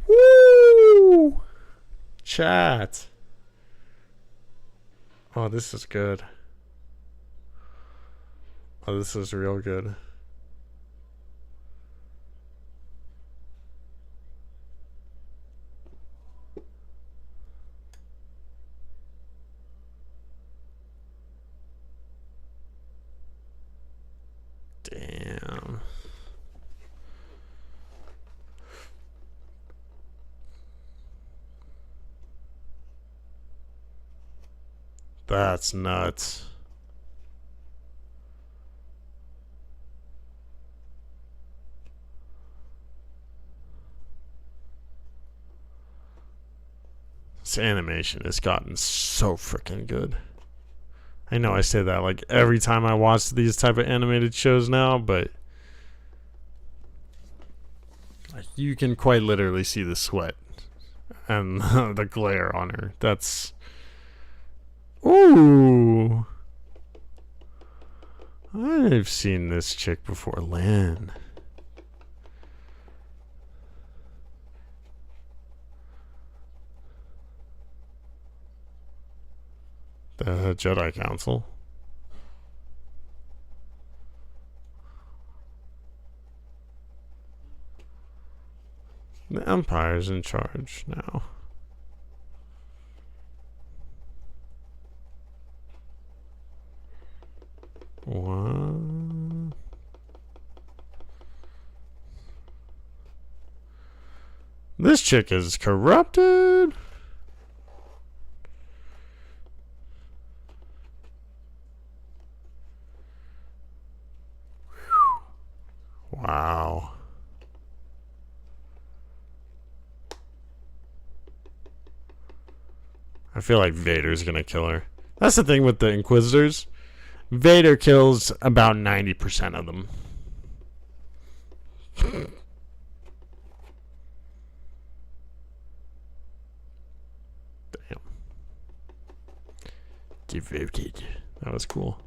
Woo! Chat. Oh, this is good. Oh, this is real good. Damn. That's nuts. This animation has gotten so freaking good. I know I say that like every time I watch these type of animated shows now, but like you can quite literally see the sweat and the glare on her. That's... Ooh. I've seen this chick before. Lan. The Jedi Council. The Empire's in charge now. What? This chick is corrupted. Wow. I feel like Vader's gonna kill her. That's the thing with the Inquisitors. Vader kills about 90% of them. Devoted. That was cool.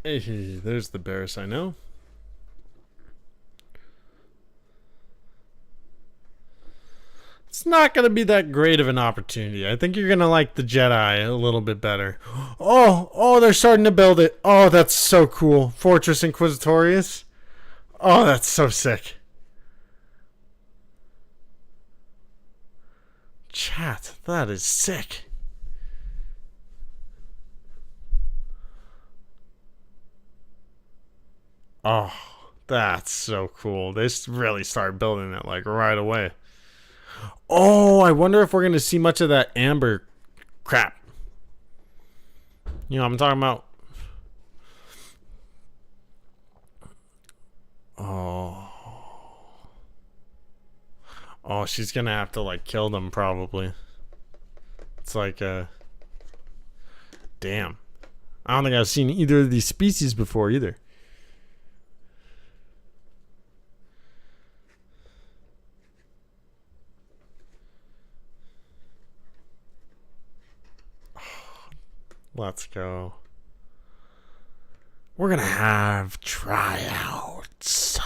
Hey, there's the Barriss I know. It's not going to be that great of an opportunity. I think you're going to like the Jedi a little bit better. Oh, they're starting to build it. Oh, that's so cool. Fortress Inquisitorius. Oh, that's so sick. Chat, that is sick. Oh, that's so cool. They really start building it like right away. Oh, I wonder if we're going to see much of that amber crap. You know what I'm talking about? Oh, she's going to have to like kill them probably. It's like damn. I don't think I've seen either of these species before either. Let's go. We're gonna have tryouts.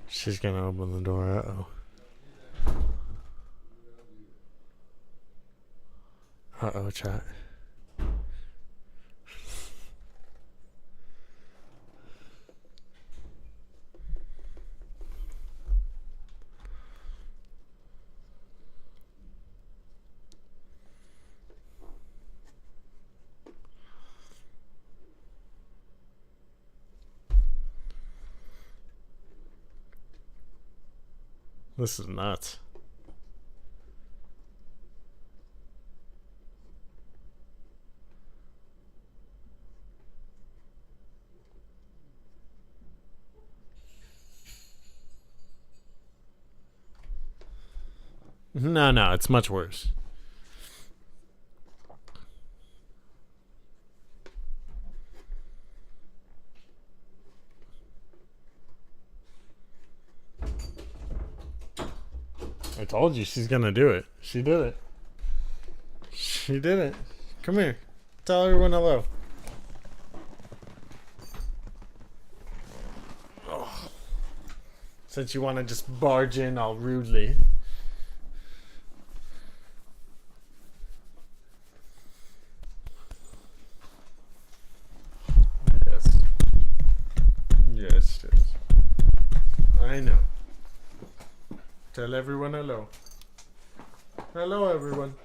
She's gonna open the door. Uh-oh. Uh-oh, chat. This is nuts. No, it's much worse. I told you she's gonna do it. She did it. She did it. Come here. Tell everyone hello. Oh. Since you want to just barge in all rudely. Yes. I know. Tell everyone hello. Hello, everyone.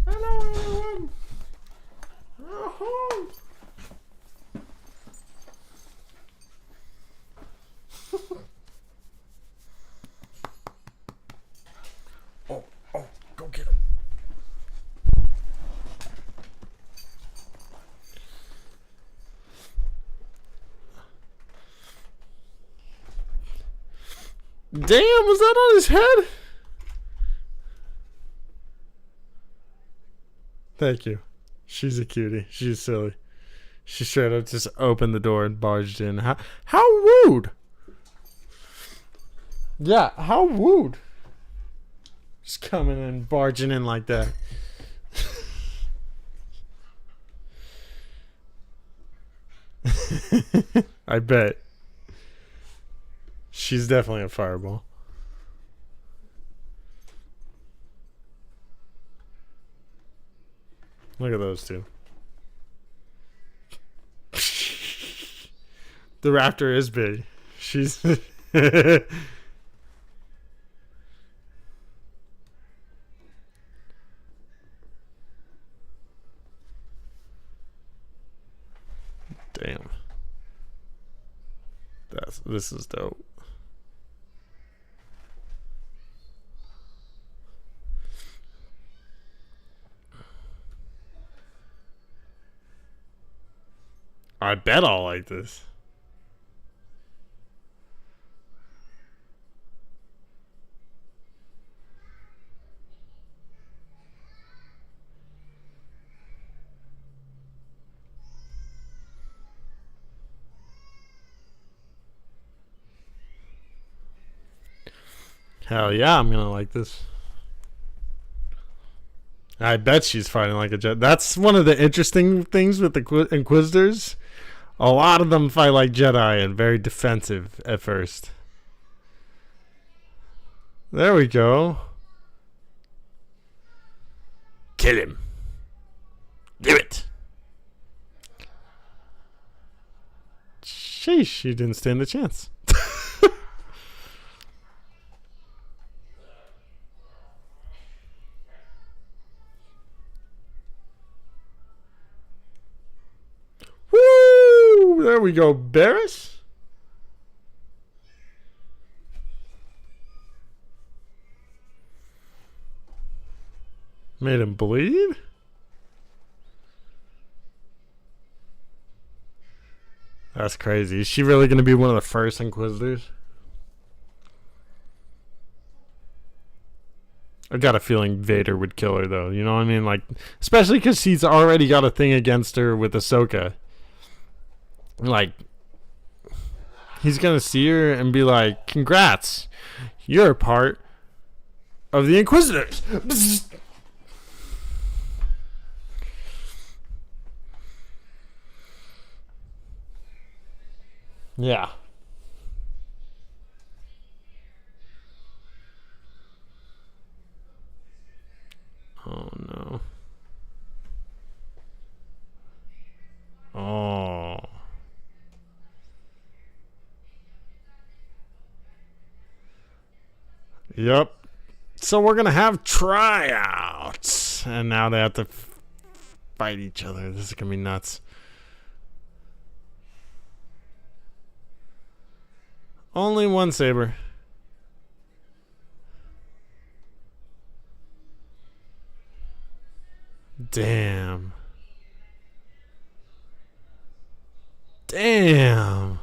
Hello, everyone. Oh. Oh, go get him. Damn, was that on his head? Thank you. She's a cutie. She's silly. She straight up just opened the door and barged in. How rude. Yeah, how rude. Just coming and barging in like that. I bet. She's definitely a fireball. Look at those two. The raptor is big. She's... Damn. This is dope. I bet I'll like this. Hell yeah, I'm gonna like this. I bet she's fighting like a Jedi. That's one of the interesting things with the Inquisitors. A lot of them fight like Jedi and very defensive at first. There we go. Kill him. Do it. Sheesh, she didn't stand a chance. Woo! There we go, Barriss. Made him bleed? That's crazy. Is she really going to be one of the first Inquisitors? I got a feeling Vader would kill her, though. You know what I mean? Like, especially because he's already got a thing against her with Ahsoka. Like, he's going to see her and be like, congrats. You're a part of the Inquisitors. Yeah. Oh no. Oh. Yep. So we're gonna have tryouts, and now they have to fight each other. This is gonna be nuts. Only one saber. Damn. Damn.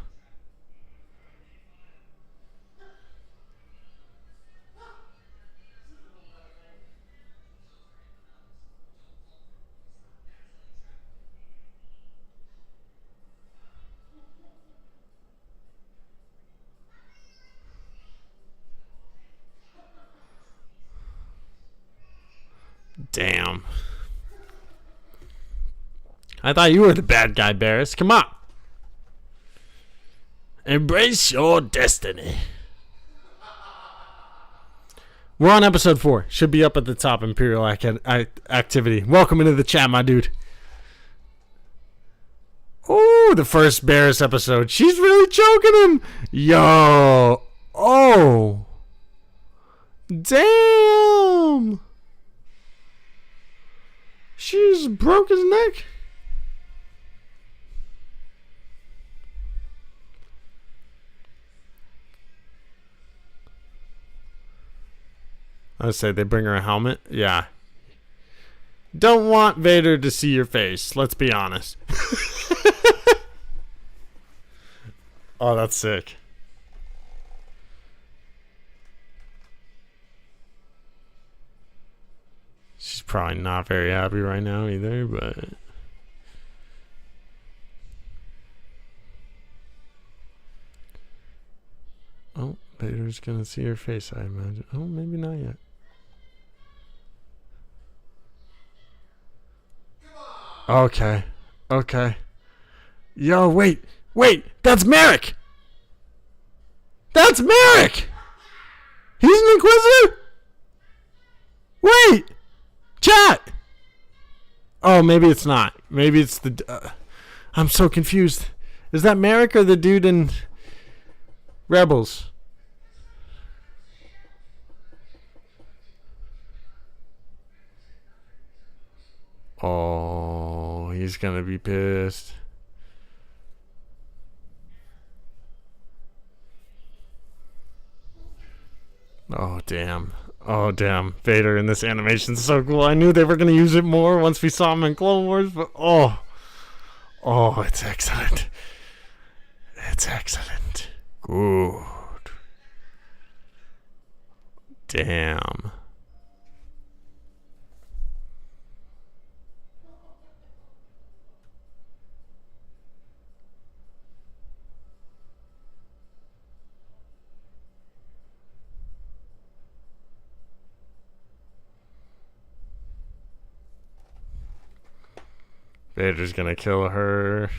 Damn. I thought you were the bad guy, Barriss. Come on. Embrace your destiny. We're on episode 4. Should be up at the top. Imperial activity. Welcome into the chat, my dude. Ooh, the first Barriss episode. She's really choking him. Yo. Oh. Damn. She's broke his neck. I say they bring her a helmet. Yeah. Don't want Vader to see your face. Let's be honest. Oh, that's sick. She's probably not very happy right now either, but... Oh, Vader's gonna see her face, I imagine. Oh, maybe not yet. Okay. Okay. Yo, wait. Wait. That's Merrick. That's Merrick. He's an Inquisitor. Wait. Chat. Oh, maybe it's not. Maybe it's the... I'm so confused. Is that Merrick or the dude in Rebels? Oh, he's gonna be pissed. Oh, damn. Oh, damn. Vader in this animation is so cool. I knew they were going to use it more once we saw him in Clone Wars, but oh. Oh, it's excellent. It's excellent. Good. Damn. Vader's gonna kill her.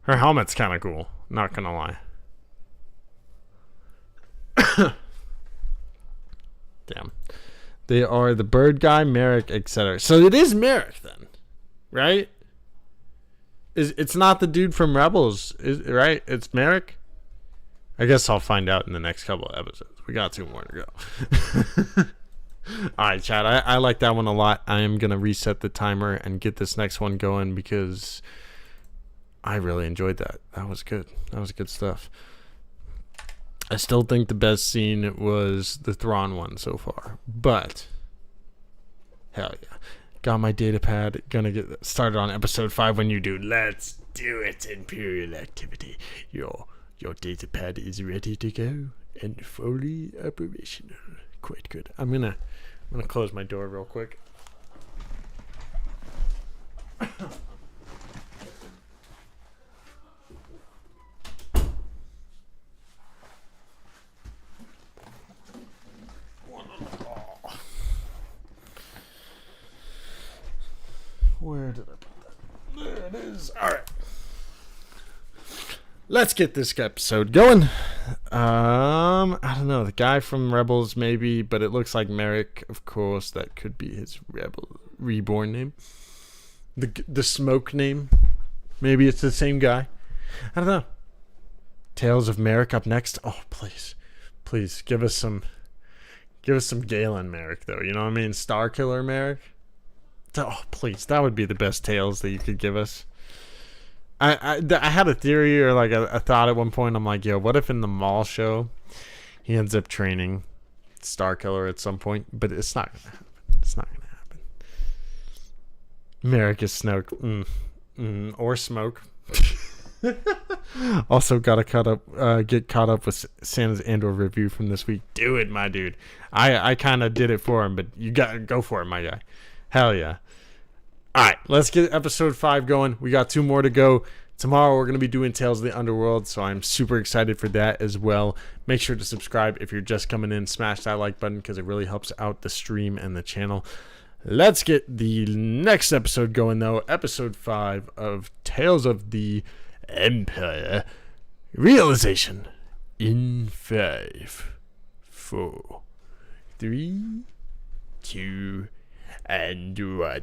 Her helmet's kind of cool, not gonna lie. Damn. They are the bird guy, Merrick, etc. So it is Merrick then, right? It's not the dude from Rebels, right? It's Merrick. I guess I'll find out in the next couple of episodes. We got 2 more to go. Alright, Chad, I like that one a lot. I am going to reset the timer and get this next one going because I really enjoyed that. That was good. That was good stuff. I still think the best scene was the Thrawn one so far. But, hell yeah. Got my data pad. Gonna get started on episode 5 when you do. Let's do it, Imperial activity. Your data pad is ready to go and fully operational. Quite good. I'm gonna close my door real quick. Where did I put that? There it is. All right. Let's get this episode going. I don't know. The guy from Rebels, maybe, but it looks like Merrick, of course. That could be his Rebel Reborn name. The smoke name. Maybe it's the same guy. I don't know. Tales of Merrick up next. Oh, please give us some Galen Merrick, though. You know what I mean? Star Killer Merrick. Oh, please, that would be the best tales that you could give us. I had a theory or like a thought at one point. I'm like, yo, what if in the Maul show he ends up training Star Killer at some point? But it's not gonna happen. It's not gonna happen. Merrick is Snoke, or Smoke. Also, gotta get caught up with Santa's Andor review from this week. Do it, my dude. I kind of did it for him, but you gotta go for it, my guy. Hell yeah. Alright, let's get episode 5 going. We got 2 more to go. Tomorrow we're going to be doing Tales of the Underworld, so I'm super excited for that as well. Make sure to subscribe if you're just coming in. Smash that like button because it really helps out the stream and the channel. Let's get the next episode going, though. Episode 5 of Tales of the Empire. Realization in 5, 4, 3, 2, and 1.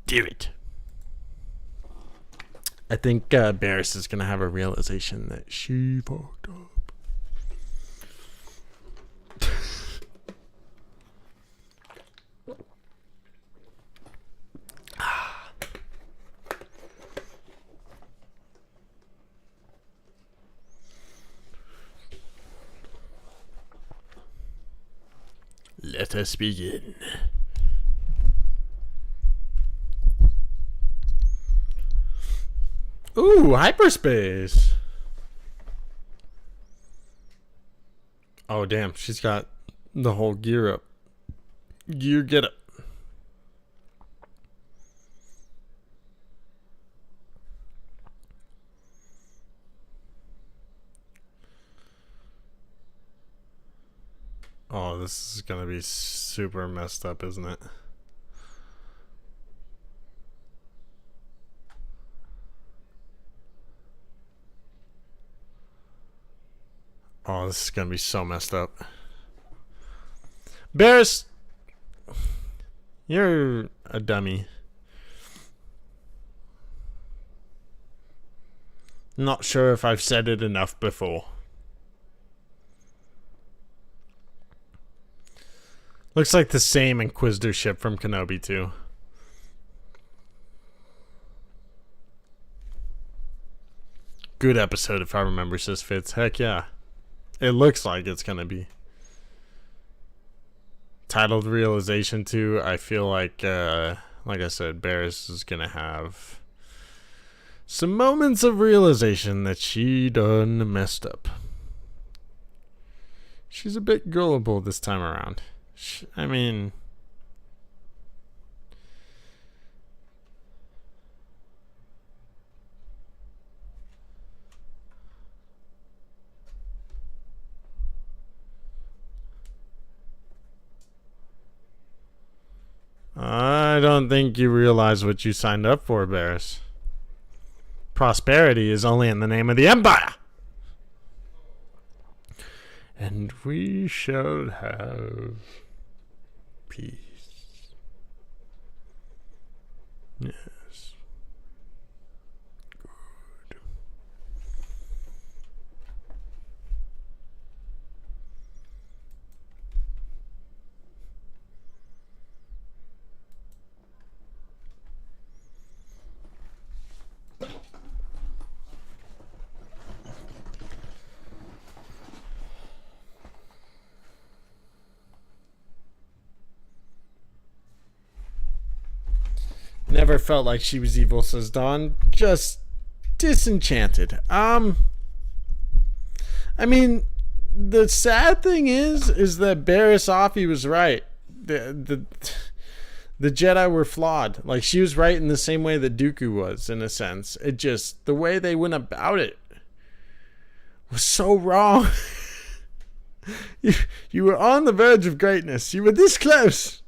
Do it. I think Barriss is going to have a realization that she fucked up. Let us begin. Ooh, hyperspace. Oh, damn. She's got the whole gear up. Gear get up. Oh, this is going to be super messed up, isn't it? Oh, this is going to be so messed up. Barriss, you're a dummy. Not sure if I've said it enough before. Looks like the same Inquisitor ship from Kenobi, too. Good episode if I remember, Sis Fits. Heck yeah. It looks like it's gonna be. Titled Realization 2, I feel like I said, Barriss is gonna have some moments of realization that she done messed up. She's a bit gullible this time around. I mean... I don't think you realize what you signed up for, Barriss. Prosperity is only in the name of the Empire! And we shall have peace. Yes. Good. Never felt like she was evil, says Dawn. Just disenchanted. I mean, the sad thing is that Barriss Offee was right. The Jedi were flawed. Like, she was right in the same way that Dooku was, in a sense. It just, the way they went about it was so wrong. You were on the verge of greatness. You were this close.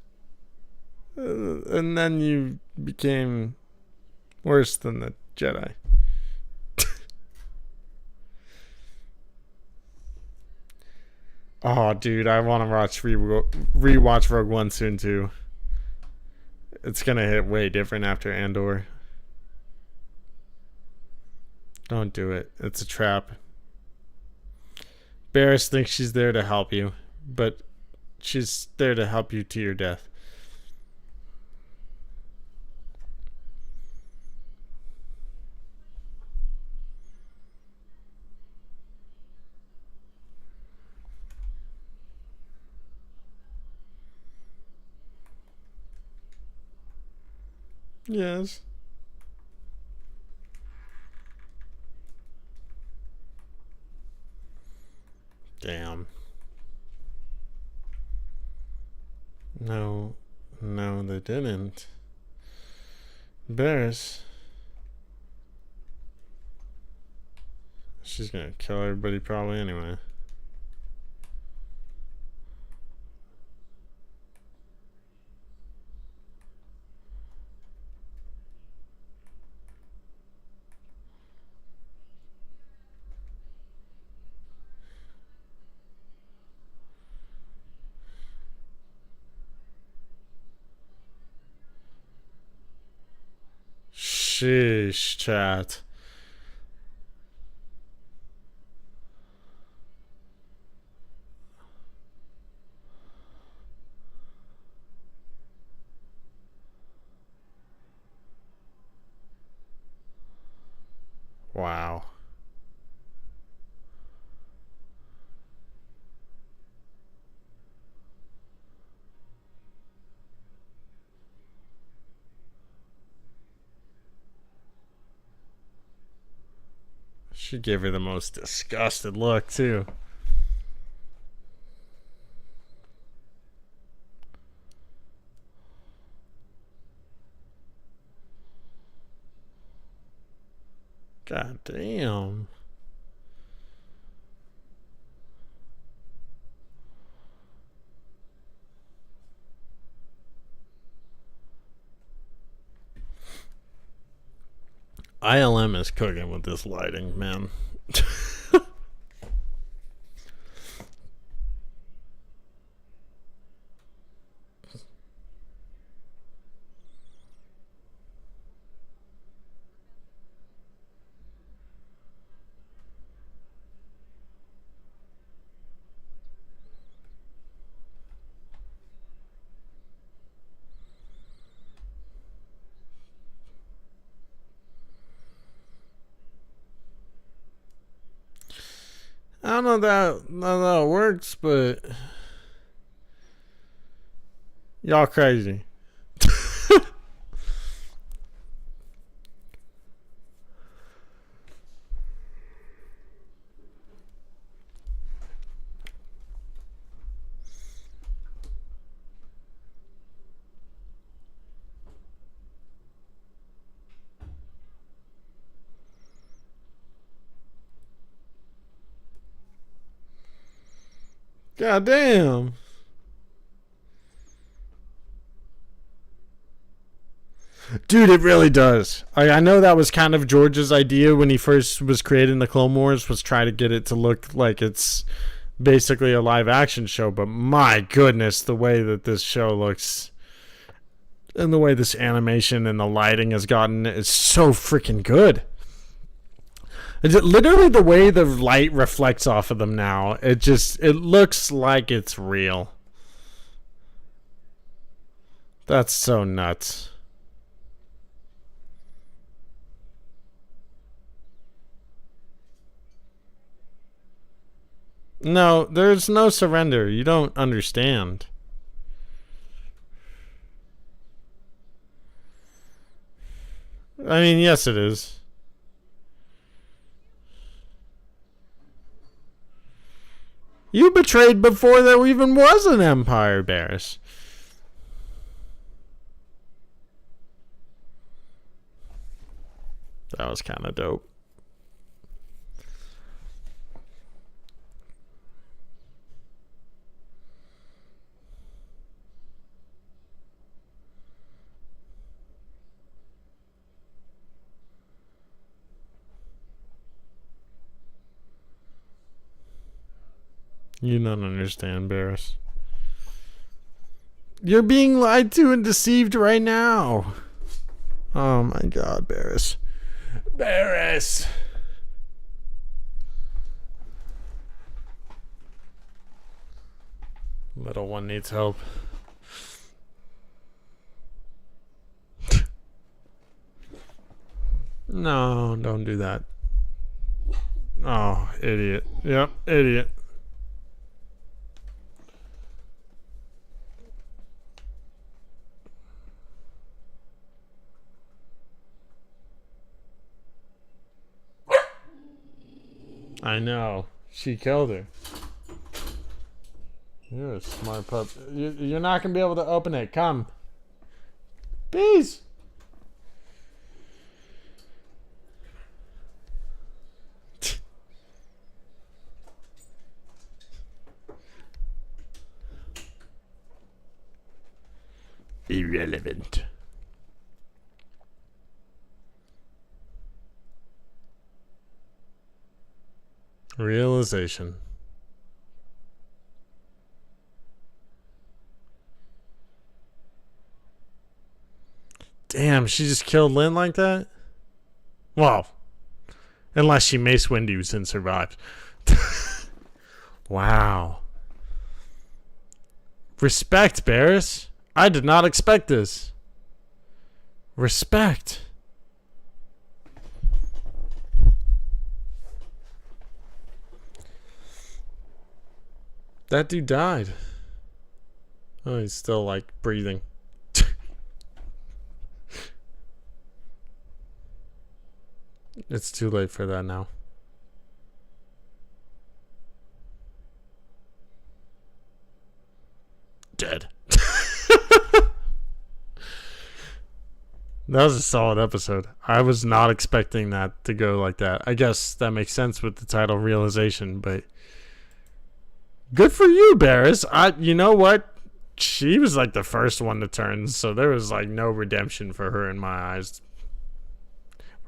And then you became worse than the Jedi. Oh, dude, I want to rewatch Rogue One soon too. It's gonna hit way different after Andor. Don't do it. It's a trap. Barriss thinks she's there to help you, but she's there to help you to your death. Yes. Damn. No, they didn't. Barriss. She's gonna kill everybody probably anyway. Sheesh, chat. Wow. She gave her the most disgusted look, too. God damn. ILM is cooking with this lighting, man. I don't know that it works, but y'all crazy. God damn. Dude, it really does. I know that was kind of George's idea when he first was creating the Clone Wars, was try to get it to look like it's basically a live action show, but my goodness, the way that this show looks and the way this animation and the lighting has gotten is so freaking good. Literally the way the light reflects off of them now, it looks like it's real. That's so nuts. No, there's no surrender. You don't understand. I mean, yes it is. You betrayed before there even was an empire, Barriss. That was kind of dope. You don't understand, Barriss. You're being lied to and deceived right now. Oh my god, Barriss. Barriss! Little one needs help. No, don't do that. Oh, idiot. Yep, idiot. I know. She killed her. You're a smart pup. You're not going to be able to open it. Come. Peace. Irrelevant. Realization. Damn, she just killed Lynn like that? Well, unless she Mace Windu's and survived. Wow. Respect, Barriss. I did not expect this. Respect. That dude died. Oh, he's still like breathing. It's too late for that now. Dead. That was a solid episode. I was not expecting that to go like that. I guess that makes sense with the title Realization, but good for you, Barriss. You know what? She was like the first one to turn, so there was like no redemption for her in my eyes.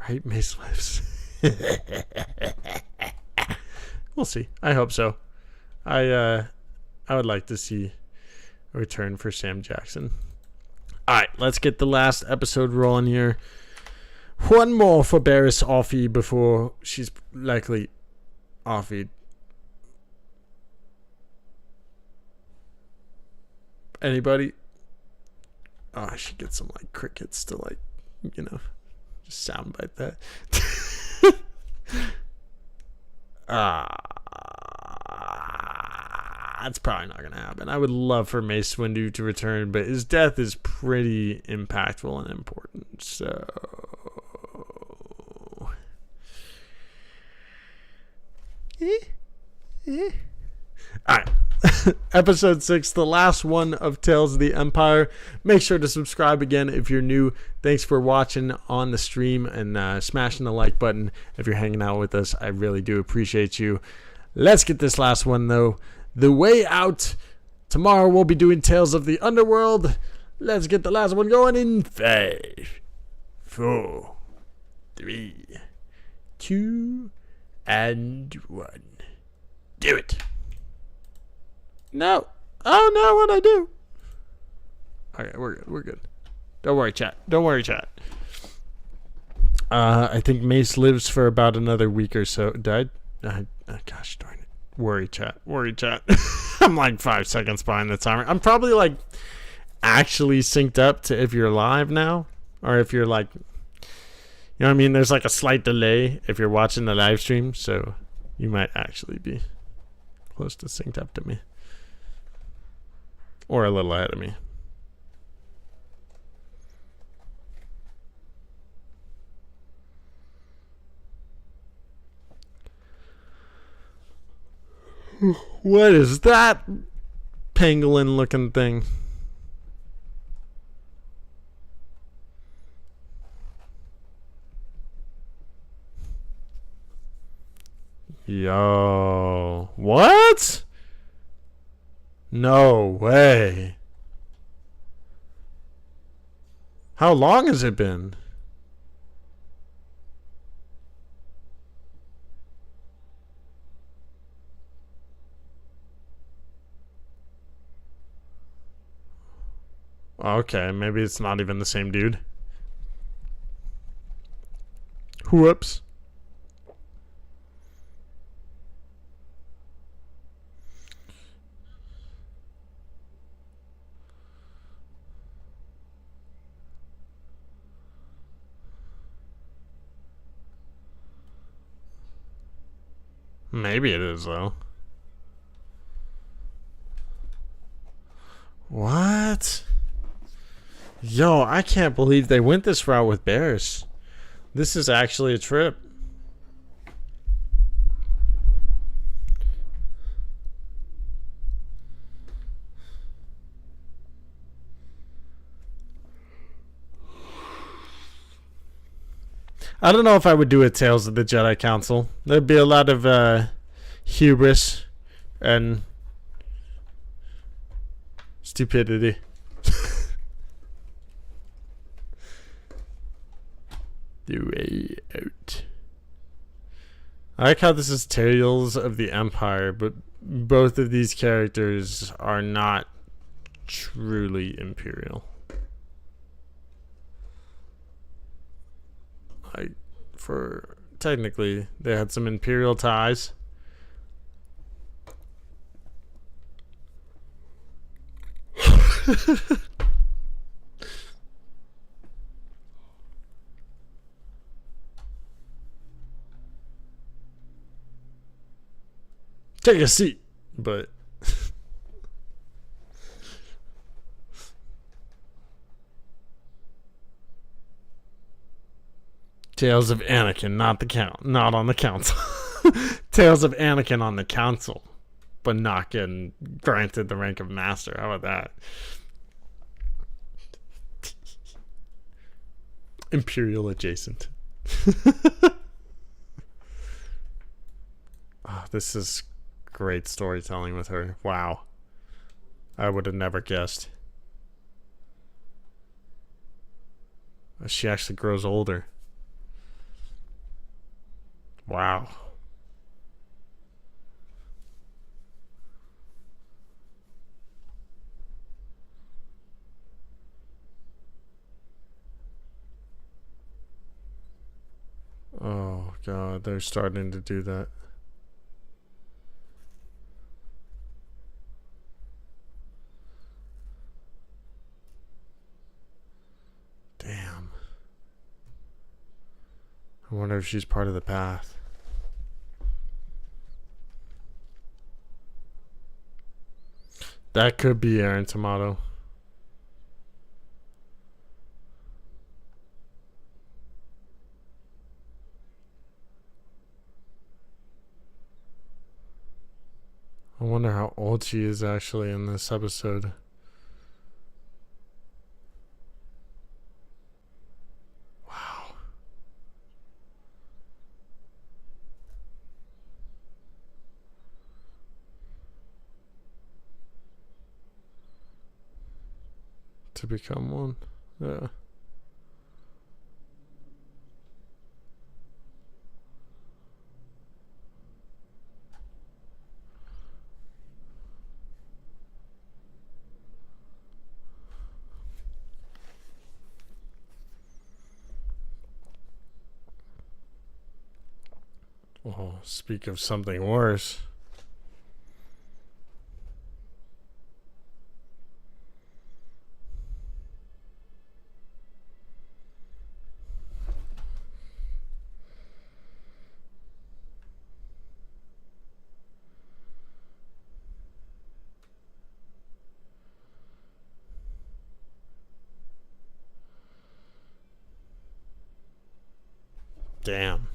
Right, Mace lives. We'll see. I hope so. I would like to see a return for Sam Jackson. Alright, let's get the last episode rolling here. One more for Barriss Offee before she's likely offed. Anybody? Oh, I should get some like crickets to like, you know, just sound bite that. it's probably not going to happen. I would love for Mace Windu to return, but his death is pretty impactful and important. So, all right. Episode 6, the last one of Tales of the Empire. Make sure to subscribe again if you're new. Thanks for watching on the stream and smashing the like button if you're hanging out with us. I really do appreciate you. Let's get this last one, though. The Way Out. Tomorrow we'll be doing Tales of the Underworld. Let's get the last one going in 5, 4, 3, 2, and 1. Do it. No. Oh, no, what'd I do? Okay, we're good. We're good. Don't worry, chat. Don't worry, chat. I think Mace lives for about another week or so. Died? Gosh darn it. Worry, chat. Worry, chat. I'm like 5 seconds behind the timer. I'm probably like actually synced up to if you're live now. Or if you're like, you know what I mean? There's like a slight delay if you're watching the live stream. So you might actually be close to synced up to me. Or a little ahead of me. What is that pangolin looking thing? Yo. What? No way. How long has it been? Okay, maybe it's not even the same dude. Whoops. Maybe it is, though. What? Yo, I can't believe they went this route with Barriss. This is actually a trip. I don't know if I would do a Tales of the Jedi Council. There'd be a lot of hubris and stupidity. The Way Out. I like how this is Tales of the Empire, but both of these characters are not truly Imperial. Like, for technically, they had some Imperial ties. Take a seat, but Tales of Anakin, not on the council. Tales of Anakin on the council, but not getting granted the rank of master. How about that? Imperial adjacent. Oh, this is great storytelling with her. Wow. I would have never guessed. She actually grows older. Wow. Oh God, they're starting to do that. Damn. I wonder if she's part of the path. That could be Aaron Tomato. I wonder how old she is actually in this episode. Wow. To become one. Yeah. Oh, speak of something worse. Damn.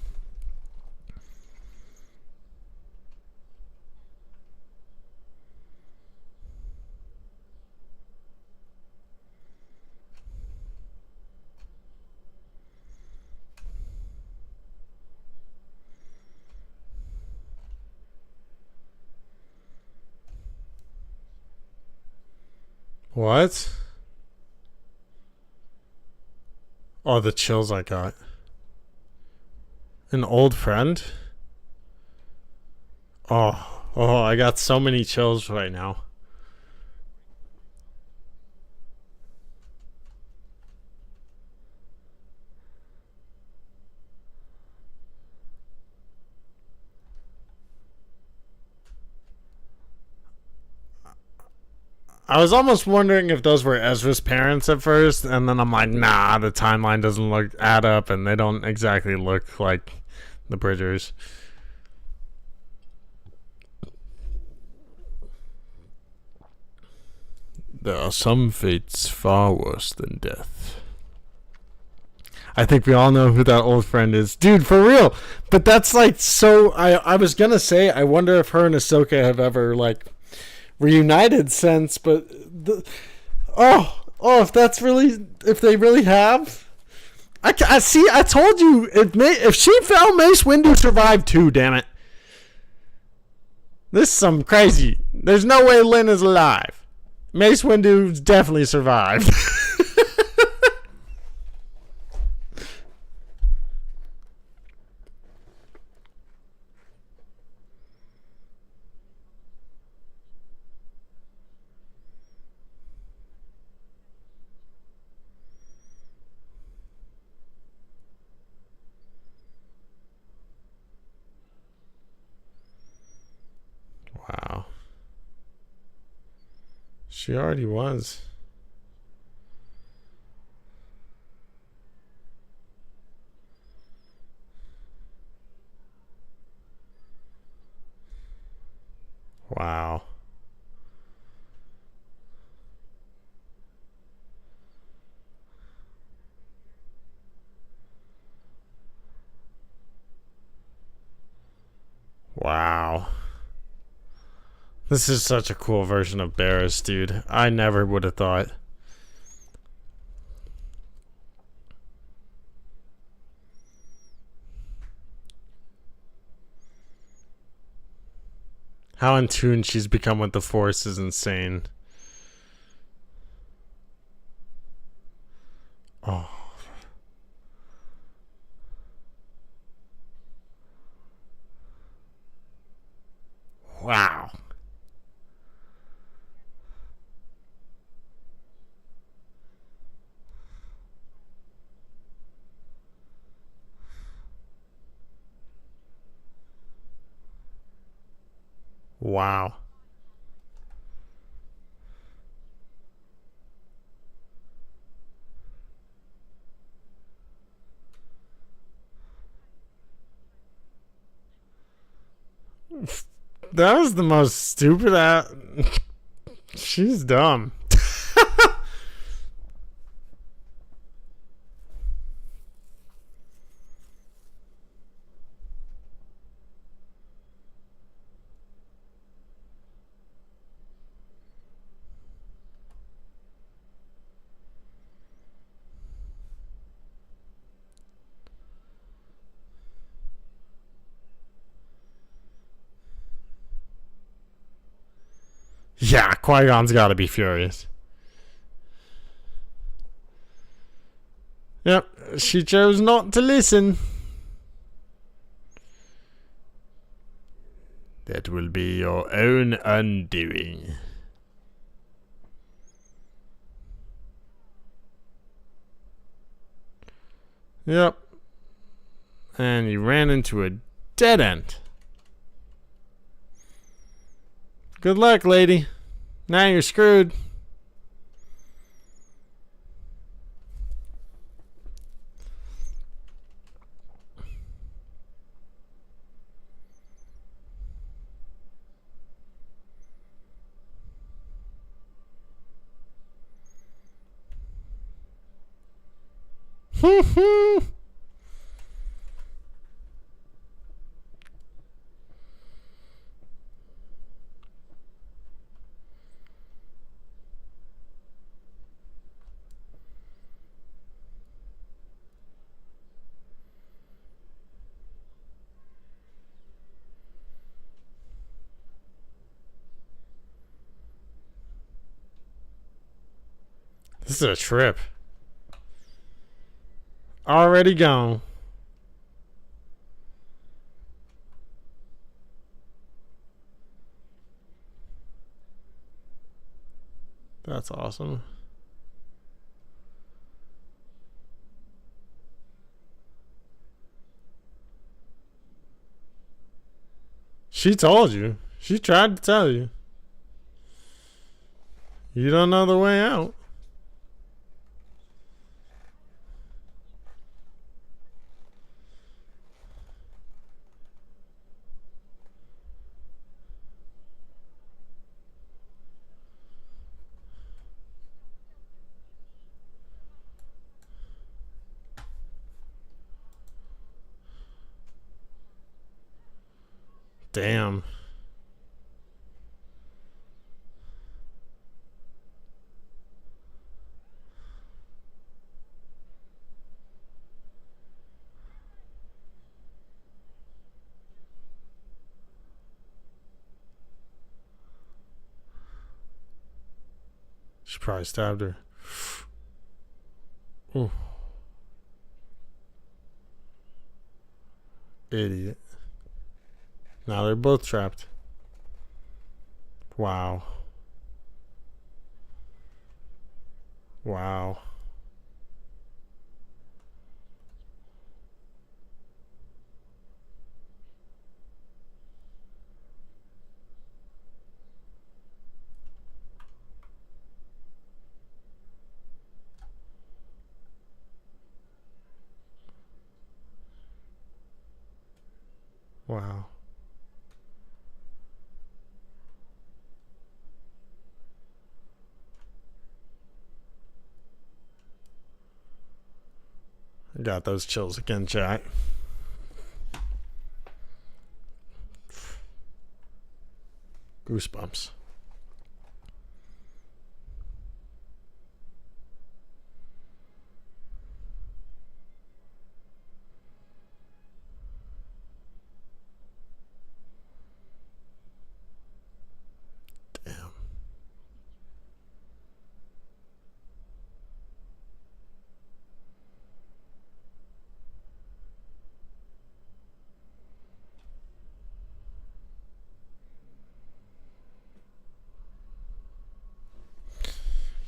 What? Oh, the chills I got. An old friend? Oh, I got so many chills right now. I was almost wondering if those were Ezra's parents at first, and then I'm like, nah, the timeline doesn't add up, and they don't exactly look like the Bridgers. There are some fates far worse than death. I think we all know who that old friend is. Dude, for real. But that's like so... I was gonna say, I wonder if her and Ahsoka have ever, like, reunited since, but... if that's really... If they really have... I see, I told you, if she fell, Mace Windu survived too, damn it. This is some crazy... There's no way Lynn is alive. Mace Windu definitely survived. Wow. She already was. Wow. Wow. This is such a cool version of Barriss, dude. I never would have thought. How in tune she's become with the Force is insane. Oh. Wow. Wow. That was the most stupid She's dumb. Yeah, Qui-Gon's gotta be furious. Yep, she chose not to listen. That will be your own undoing. Yep. And you ran into a dead end. Good luck, lady. Now you're screwed. This is a trip. Already gone. That's awesome. She told you. She tried to tell you. You don't know the way out. Damn. She probably stabbed her. Ooh. Idiot. Now they're both trapped. Wow. Wow. Wow. I got those chills again, chat. Goosebumps. Damn.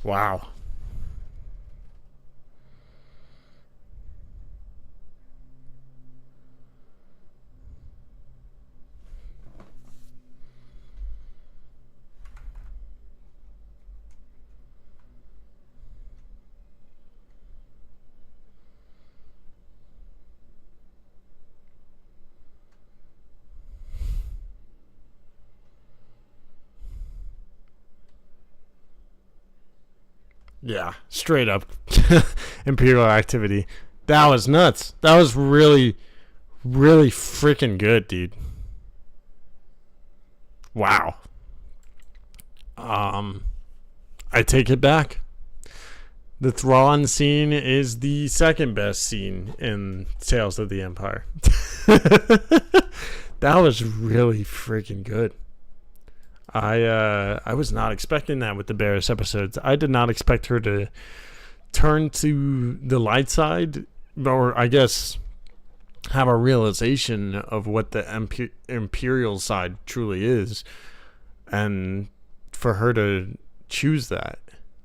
Wow. Yeah, straight up Imperial activity. That was nuts. That was really, really freaking good, dude. Wow. I take it back. The Thrawn scene is the second best scene in Tales of the Empire. That was really freaking good. I was not expecting that with the Barriss episodes. I did not expect her to turn to the light side, or I guess have a realization of what the Imperial side truly is, and for her to choose that.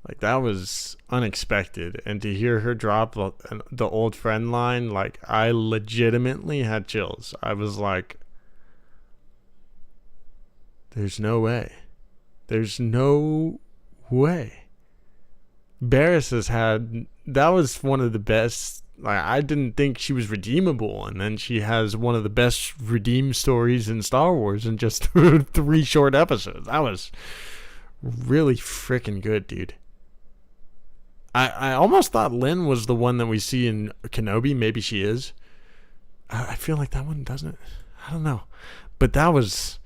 Like, that was unexpected. And to hear her drop the old friend line, like, I legitimately had chills. I was like, there's no way. There's no way. Barriss has had... That was one of the best... Like, I didn't think she was redeemable. And then she has one of the best redeem stories in Star Wars in just 3 short episodes. That was really freaking good, dude. I almost thought Lynn was the one that we see in Kenobi. Maybe she is. I feel like that one doesn't. I don't know. But that was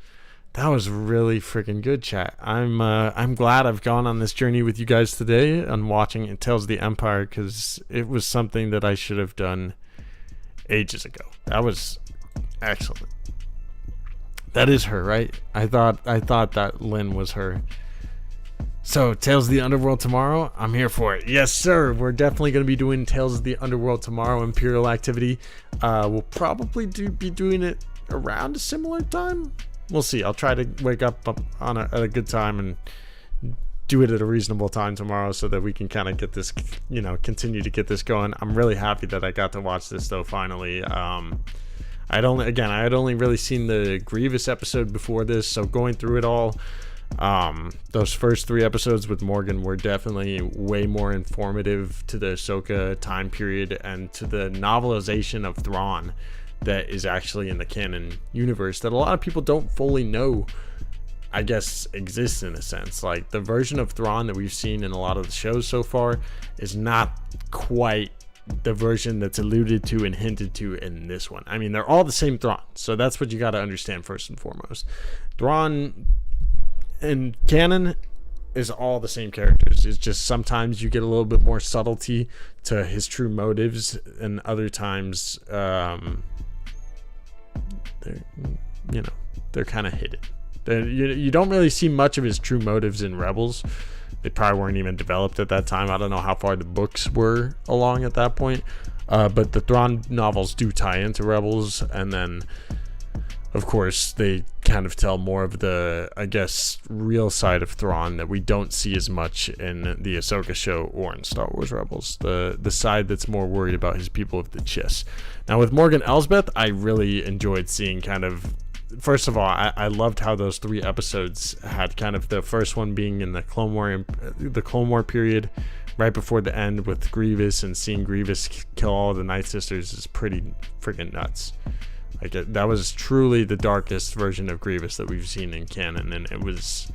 really freaking good, chat. I'm glad I've gone on this journey with you guys today on watching Tales of the Empire, because it was something that I should have done ages ago. That was excellent. That is her, right? I thought that Lynn was her. So, Tales of the Underworld tomorrow, I'm here for it. Yes, sir. We're definitely going to be doing Tales of the Underworld tomorrow, Imperial activity. We'll probably be doing it around a similar time. We'll see. I'll try to wake up at a good time and do it at a reasonable time tomorrow so that we can kind of get this, continue to get this going. I'm really happy that I got to watch this, though, finally. I had only really seen the Grievous episode before this, so going through it all, those first 3 episodes with Morgan were definitely way more informative to the Ahsoka time period and to the novelization of Thrawn that is actually in the canon universe that a lot of people don't fully know, I guess, exists in a sense. Like, the version of Thrawn that we've seen in a lot of the shows so far is not quite the version that's alluded to and hinted to in this one. I mean, they're all the same Thrawn, so that's what you got to understand first and foremost. Thrawn in canon is all the same characters. It's just sometimes you get a little bit more subtlety to his true motives, and other times they're kind of hidden. You don't really see much of his true motives in Rebels. They probably weren't even developed at that time. I don't know how far the books were along at that point, but the Thrawn novels do tie into Rebels, and then of course they kind of tell more of the, I guess, real side of Thrawn that we don't see as much in the Ahsoka show or in Star Wars Rebels, the side that's more worried about his people of the Chiss. Now with Morgan Elsbeth, I really enjoyed seeing kind of, first of all, I loved how those 3 episodes had kind of the first one being in the Clone War period, right before the end with Grievous, and seeing Grievous kill all of the Night Sisters is pretty freaking nuts. Like, that was truly the darkest version of Grievous that we've seen in canon, and it was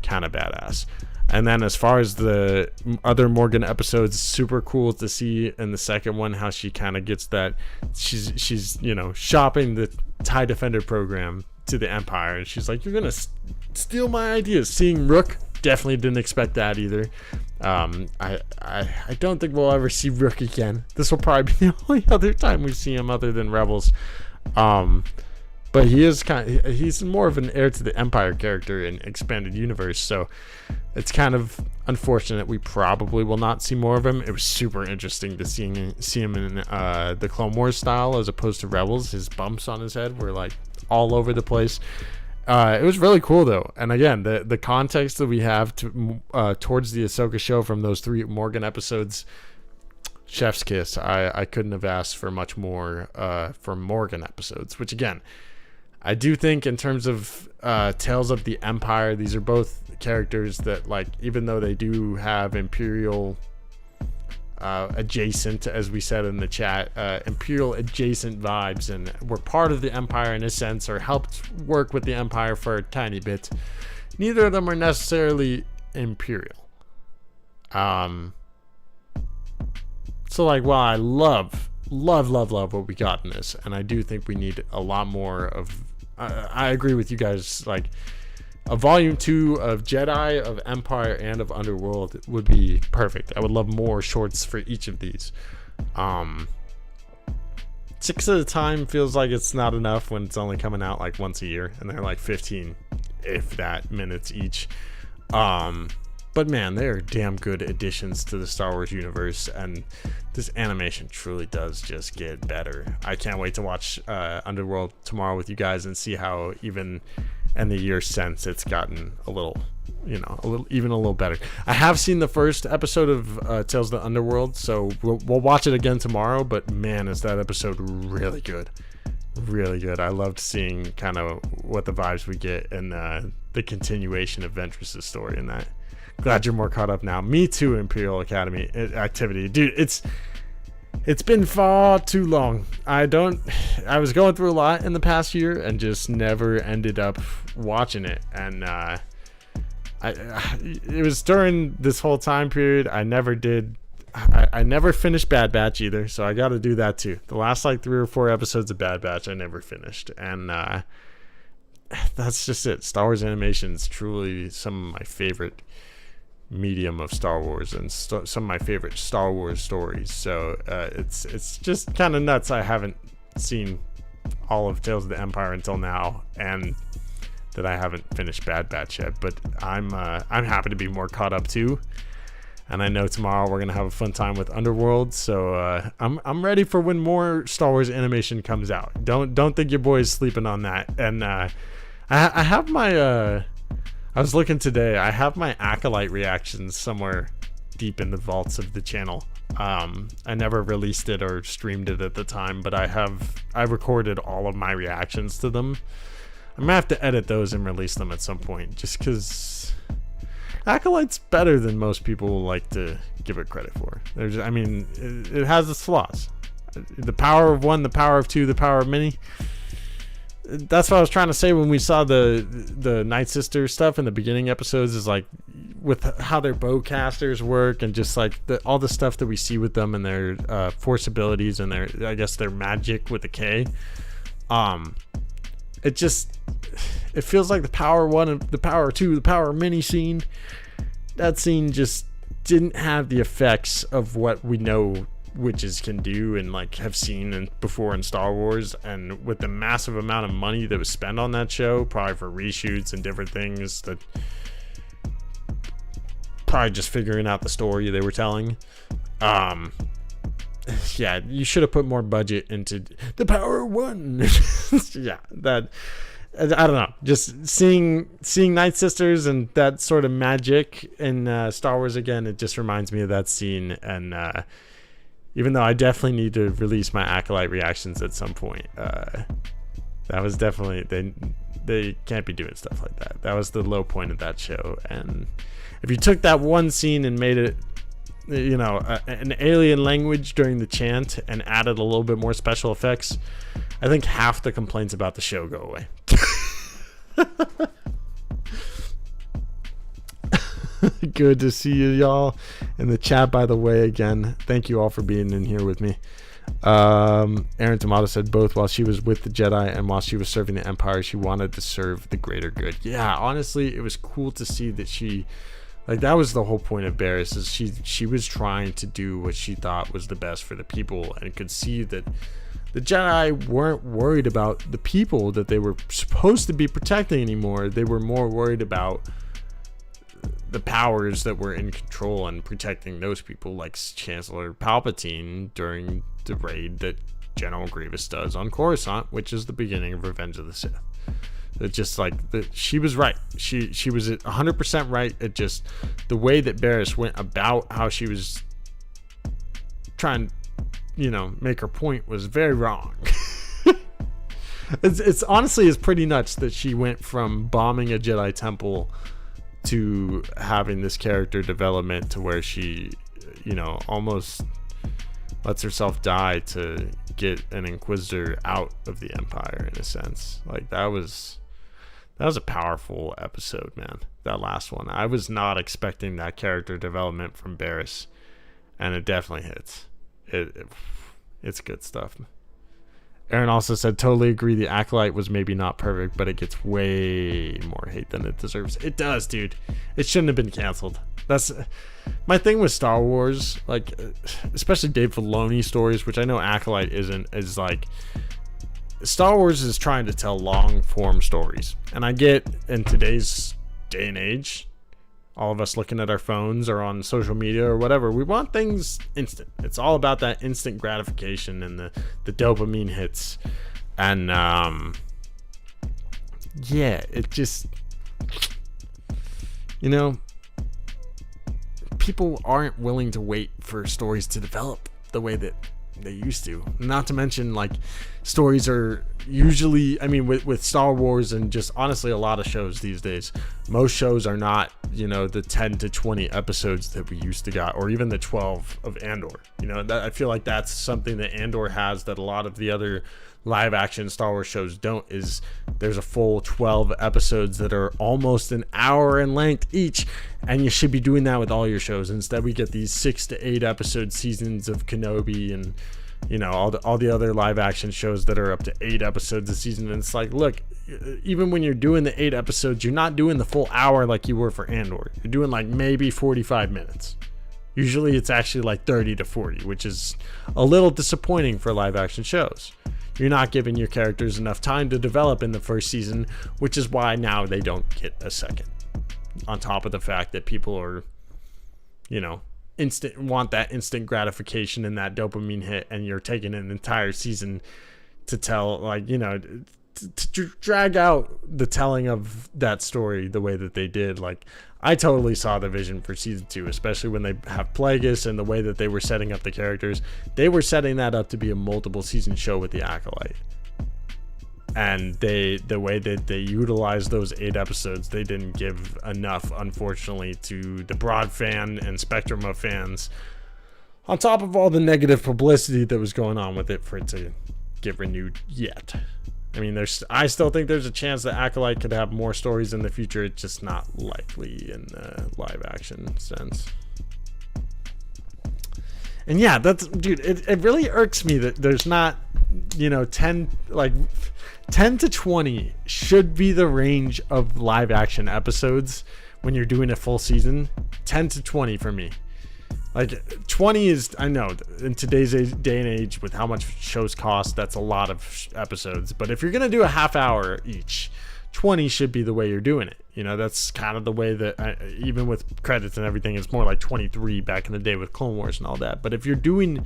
kind of badass. And then as far as the other Morgan episodes, super cool to see in the second one how she kind of gets that, she's shopping the TIE Defender program to the Empire, and she's like, you're gonna steal my ideas. Seeing Rook, definitely didn't expect that either. I don't think we'll ever see Rook again. This will probably be the only other time we see him other than Rebels. But he's more of an heir to the Empire character in Expanded Universe, so it's kind of unfortunate we probably will not see more of him. It was super interesting to see him in the Clone Wars style as opposed to Rebels. His bumps on his head were like all over the place. It was really cool though, and again, the context that we have towards the Ahsoka show from those 3 Morgan episodes, chef's kiss. I couldn't have asked for much more for Morgan episodes, which again, I do think in terms of Tales of the Empire, these are both characters that, like, even though they do have Imperial adjacent, as we said in the chat, Imperial adjacent vibes, and were part of the Empire in a sense, or helped work with the Empire for a tiny bit, neither of them are necessarily Imperial. So like, while I love what we got in this, and I do think we need a lot more of, I agree with you guys, like a volume 2 of Jedi, of Empire, and of Underworld would be perfect. I would love more shorts for each of these. 6 at a time feels like it's not enough when it's only coming out like once a year, and they're like 15, if that, minutes each. But man, they are damn good additions to the Star Wars universe, and this animation truly does just get better. I can't wait to watch Underworld tomorrow with you guys and see how even in the years since it's gotten a little, even a little better. I have seen the first episode of Tales of the Underworld, so we'll watch it again tomorrow, but man, is that episode really good. Really good. I loved seeing kind of what the vibes we get and the continuation of Ventress' story in that. Glad you're more caught up now. Me too, Imperial Academy activity. Dude, it's been far too long. I was going through a lot in the past year and just never ended up watching it. And it was during this whole time period I never did. I never finished Bad Batch either, so I got to do that too. The last like 3 or 4 episodes of Bad Batch I never finished, and that's just it. Star Wars animation is truly some of my favorite medium of Star Wars, and some of my favorite Star Wars stories. So it's just kind of nuts I haven't seen all of Tales of the Empire until now, and that I haven't finished Bad Batch yet. But I'm happy to be more caught up too. And I know tomorrow we're gonna have a fun time with Underworld, so I'm ready for when more Star Wars animation comes out. Don't think your boy's sleeping on that. And I have my I was looking today. I have my Acolyte reactions somewhere deep in the vaults of the channel. I never released it or streamed it at the time, but I recorded all of my reactions to them. I'm gonna have to edit those and release them at some point, just because Acolyte's better than most people like to give it credit for. It has its flaws. The power of one, the power of two, the power of many. That's what I was trying to say when we saw the Night Sister stuff in the beginning episodes, is like with how their bowcasters work, and just like all the stuff that we see with them and their force abilities and their magic with the K. It feels like the power one and the power two, the power many scene. That scene just didn't have the effects of what we know witches can do and like have seen before in Star Wars. And with the massive amount of money that was spent on that show, probably for reshoots and different things, that probably just figuring out the story they were telling. Yeah, you should have put more budget into the power of one. Yeah, that I don't know. Just seeing Night Sisters and that sort of magic in Star Wars again, it just reminds me of that scene. And even though I definitely need to release my Acolyte reactions at some point, that was definitely they can't be doing stuff like that. That was the low point of that show. And if you took that one scene and made it, an alien language during the chant and added a little bit more special effects, I think half the complaints about the show go away. Good to see you, y'all, in the chat, by the way. Again, thank you all for being in here with me. Aaron Tomato said both while she was with the Jedi and while she was serving the Empire, she wanted to serve the greater good. Yeah, honestly, it was cool to see that she, like, that was the whole point of Barriss, is she was trying to do what she thought was the best for the people, and could see that the Jedi weren't worried about the people that they were supposed to be protecting anymore. They were more worried about the powers that were in control and protecting those people, like Chancellor Palpatine during the raid that General Grievous does on Coruscant, which is the beginning of Revenge of the Sith. It's just like she was right. She was 100% right. It just, the way that Barriss went about how she was trying, make her point was very wrong. It's honestly is pretty nuts that she went from bombing a Jedi temple to having this character development to where she, almost lets herself die to get an Inquisitor out of the Empire, in a sense. Like, that was That was a powerful episode, man. That last one. I was not expecting that character development from Barriss, and it definitely hits. It's good stuff. Aaron also said, totally agree. The Acolyte was maybe not perfect, but it gets way more hate than it deserves. It does, dude. It shouldn't have been canceled. That's my thing with Star Wars, like especially Dave Filoni stories, which I know Acolyte isn't, is like Star Wars is trying to tell long form stories. And I get in today's day and age, all of us looking at our phones or on social media or whatever, we want things instant. It's all about that instant gratification and the dopamine hits. And yeah, it just, you know, people aren't willing to wait for stories to develop the way that they used to. Not to mention, like, stories are usually, I mean, with Star Wars and just honestly a lot of shows these days, most shows are not, you know, the 10 to 20 episodes that we used to got, or even the 12 of Andor. You know, that I feel like that's something that Andor has that a lot of the other live action Star Wars shows don't, is there's a full 12 episodes that are almost an hour in length each, and you should be doing that with all your shows. Instead we get these 6 to 8 episode seasons of Kenobi and, you know, all the other live action shows that are up to 8 episodes a season. And it's like, look, even when you're doing the 8 episodes, you're not doing the full hour like you were for Andor. You're doing like maybe 45 minutes. Usually it's actually like 30 to 40, which is a little disappointing for live action shows. You're not giving your characters enough time to develop in the first season, which is why now they don't get a second. On top of the fact that people are, you know, want that instant gratification and that dopamine hit, and you're taking an entire season to tell, like, you know, to drag out the telling of that story the way that they did. Like, I totally saw the vision for season 2, especially when they have Plagueis and the way that they were setting up the characters. They were setting that up to be a multiple season show with the Acolyte. And the way that they utilized those 8 episodes, they didn't give enough, unfortunately, to the broad fan and spectrum of fans, on top of all the negative publicity that was going on with it, for it to get renewed yet. I mean, I still think there's a chance that Acolyte could have more stories in the future. It's just not likely in the live action sense. And yeah, that's, dude, it really irks me that there's not, you know, 10 to 20 should be the range of live action episodes when you're doing a full season. 10 to 20 for me. Like, 20 is, I know, in today's day and age with how much shows cost, that's a lot of episodes. But if you're going to do a half hour each, 20 should be the way you're doing it. You know, that's kind of the way that, even with credits and everything, it's more like 23 back in the day with Clone Wars and all that. But if you're doing,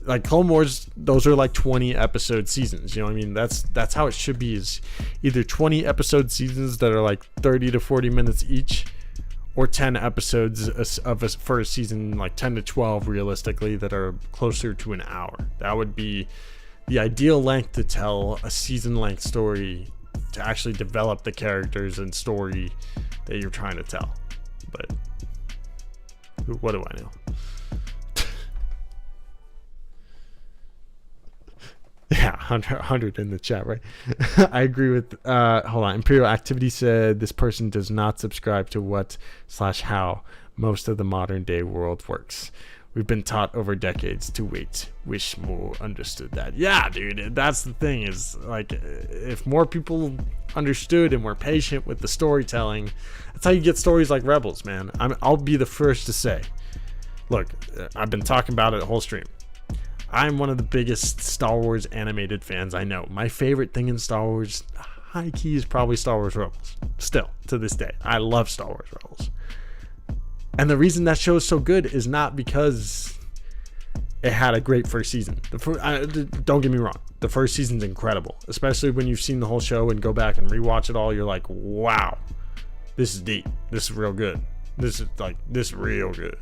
like, Clone Wars, those are like 20 episode seasons. You know what I mean? That's how it should be, is either 20 episode seasons that are like 30 to 40 minutes each, or 10 episodes for a season, like 10 to 12 realistically, that are closer to an hour. That would be the ideal length to tell a season length story, to actually develop the characters and story that you're trying to tell. But what do I know? Yeah, 100 in the chat, right? I agree with, hold on. Imperial Activity said this person does not subscribe to what/how most of the modern day world works. We've been taught over decades to wait. Wish more understood that. Yeah, dude, that's the thing, is like, if more people understood and were patient with the storytelling, that's how you get stories like Rebels, man. I'll be the first to say, look, I've been talking about it the whole stream. I'm one of the biggest Star Wars animated fans I know. My favorite thing in Star Wars, high key, is probably Star Wars Rebels. Still, to this day, I love Star Wars Rebels. And the reason that show is so good is not because it had a great first season. Don't get me wrong, the first season's incredible. Especially when you've seen the whole show and go back and rewatch it all, you're like, wow, this is deep. This is real good. This is real good.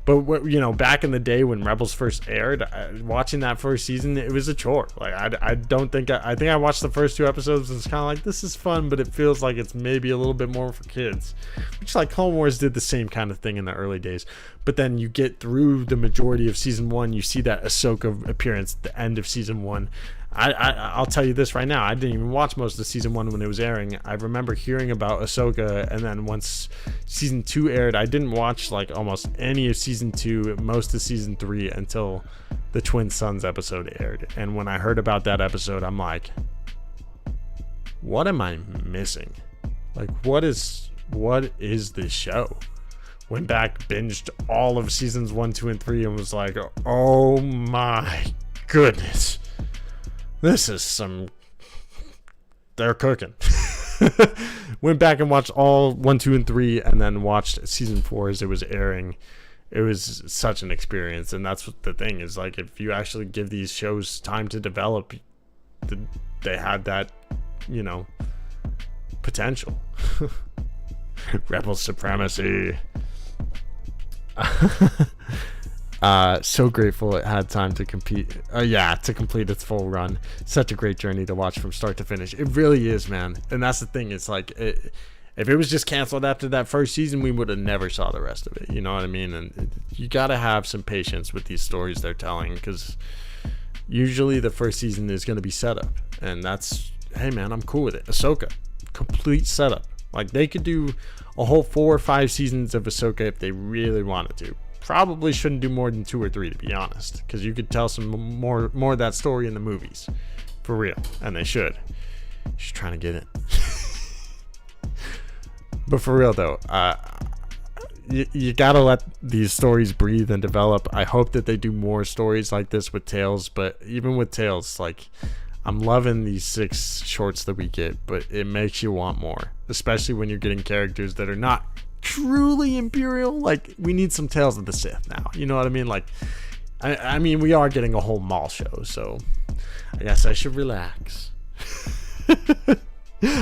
But, you know, back in the day when Rebels first aired, watching that first season, it was a chore. Like, I think I watched the first 2 episodes and it's kind of like, this is fun, but it feels like it's maybe a little bit more for kids. Which, like, Clone Wars did the same kind of thing in the early days. But then you get through the majority of season 1, you see that Ahsoka appearance at the end of season 1. I'll tell you this right now. I didn't even watch most of season 1 when it was airing. I remember hearing about Ahsoka, and then once season 2 aired, I didn't watch like almost any of season 2, most of season 3 until the Twin Sons episode aired. And when I heard about that episode, I'm like, what am I missing? Like, what is this show? Went back, binged all of seasons 1, 2, and 3, and was like, oh my goodness. This is some... They're cooking. Went back and watched all 1, 2, and 3, and then watched season 4 as it was airing. It was such an experience, and that's what the thing is. Like, if you actually give these shows time to develop, they had that, you know, potential. Rebel supremacy. So grateful it had time to complete its full run. Such a great journey to watch from start to finish. It really is, man. And that's the thing. It's like, if it was just canceled after that first season, we would have never saw the rest of it. You know what I mean? And you got to have some patience with these stories they're telling, because usually the first season is going to be setup. And that's, hey man, I'm cool with it. Ahsoka, complete setup. Like, they could do a whole 4 or 5 seasons of Ahsoka if they really wanted to. Probably shouldn't do more than 2 or 3, to be honest, because you could tell some more of that story in the movies, for real, and they should. She's trying to get in. But for real though, you gotta let these stories breathe and develop. I hope that they do more stories like this with Tales, but even with Tales, like, I'm loving these 6 shorts that we get, but it makes you want more, especially when you're getting characters that are not truly Imperial. Like, we need some Tales of the Sith now. You know what I mean? Like, I mean, we are getting a whole Maul show, so I guess I should relax.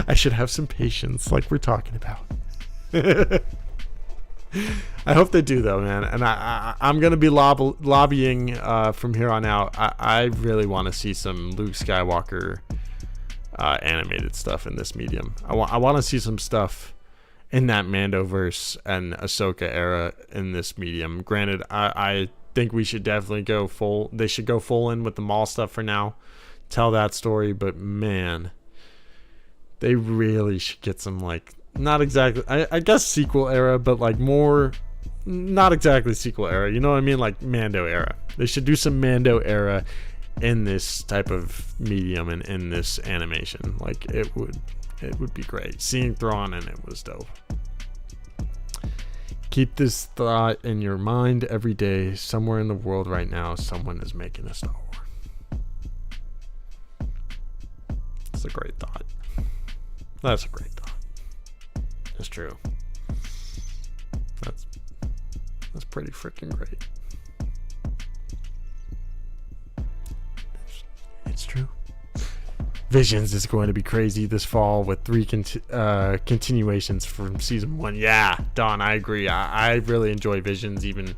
I should have some patience, like we're talking about. I hope they do, though, man. And I'm going to be lobbying from here on out. I really want to see some Luke Skywalker animated stuff in this medium. I want to see some stuff in that Mandoverse and Ahsoka era in this medium. Granted, I think we should definitely go full. They should go full in with the Maul stuff for now. Tell that story, but man, they really should get some, like, not exactly, I guess sequel era, but like more, not exactly sequel era. You know what I mean? Like Mando era. They should do some Mando era in this type of medium and in this animation. Like, it would be great. Seeing Thrawn in it was dope. Keep this thought in your mind every day. Somewhere in the world right now, someone is making a Star Wars. That's a great thought. That's a great thought. That's true. That's pretty freaking great. It's true. Visions is going to be crazy this fall with 3 continuations from season 1. Yeah, Dawn, I agree. I really enjoy Visions. Even,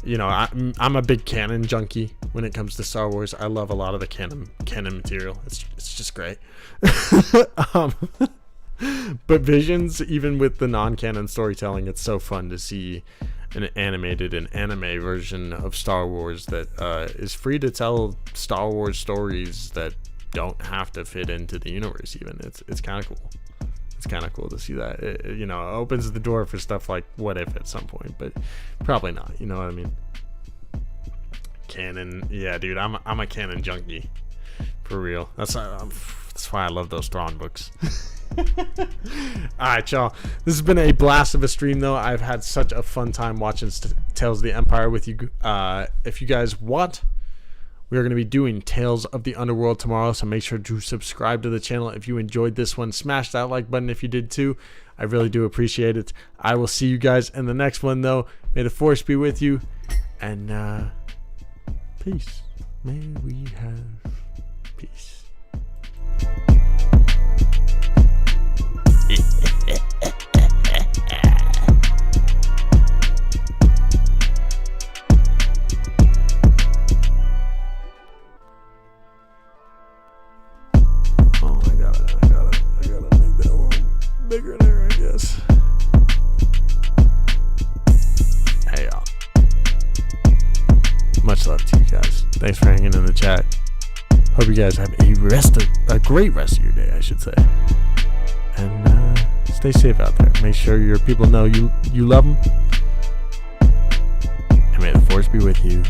you know, I'm a big canon junkie when it comes to Star Wars. I love a lot of the canon material. It's just great. But Visions, even with the non-canon storytelling, it's so fun to see an animated and anime version of Star Wars that is free to tell Star Wars stories that don't have to fit into the universe. Even it's kind of cool. It's kind of cool to see that. It, you know, opens the door for stuff like What If at some point, but probably not. You know what I mean? Canon, yeah, dude. I'm a canon junkie for real. That's why I love those Thrawn books. Alright, y'all, this has been a blast of a stream, though. I've had such a fun time watching Tales of the Empire with you. If you guys want, we are going to be doing Tales of the Underworld tomorrow, so make sure to subscribe to the channel if you enjoyed this one. Smash that like button if you did too. I really do appreciate it. I will see you guys in the next one, though. May the Force be with you, and peace. May we have peace. Bigger there, I guess. Hey, y'all. Much love to you guys. Thanks for hanging in the chat. Hope you guys have a great rest of your day, I should say. And stay safe out there. Make sure your people know you love them. And may the force be with you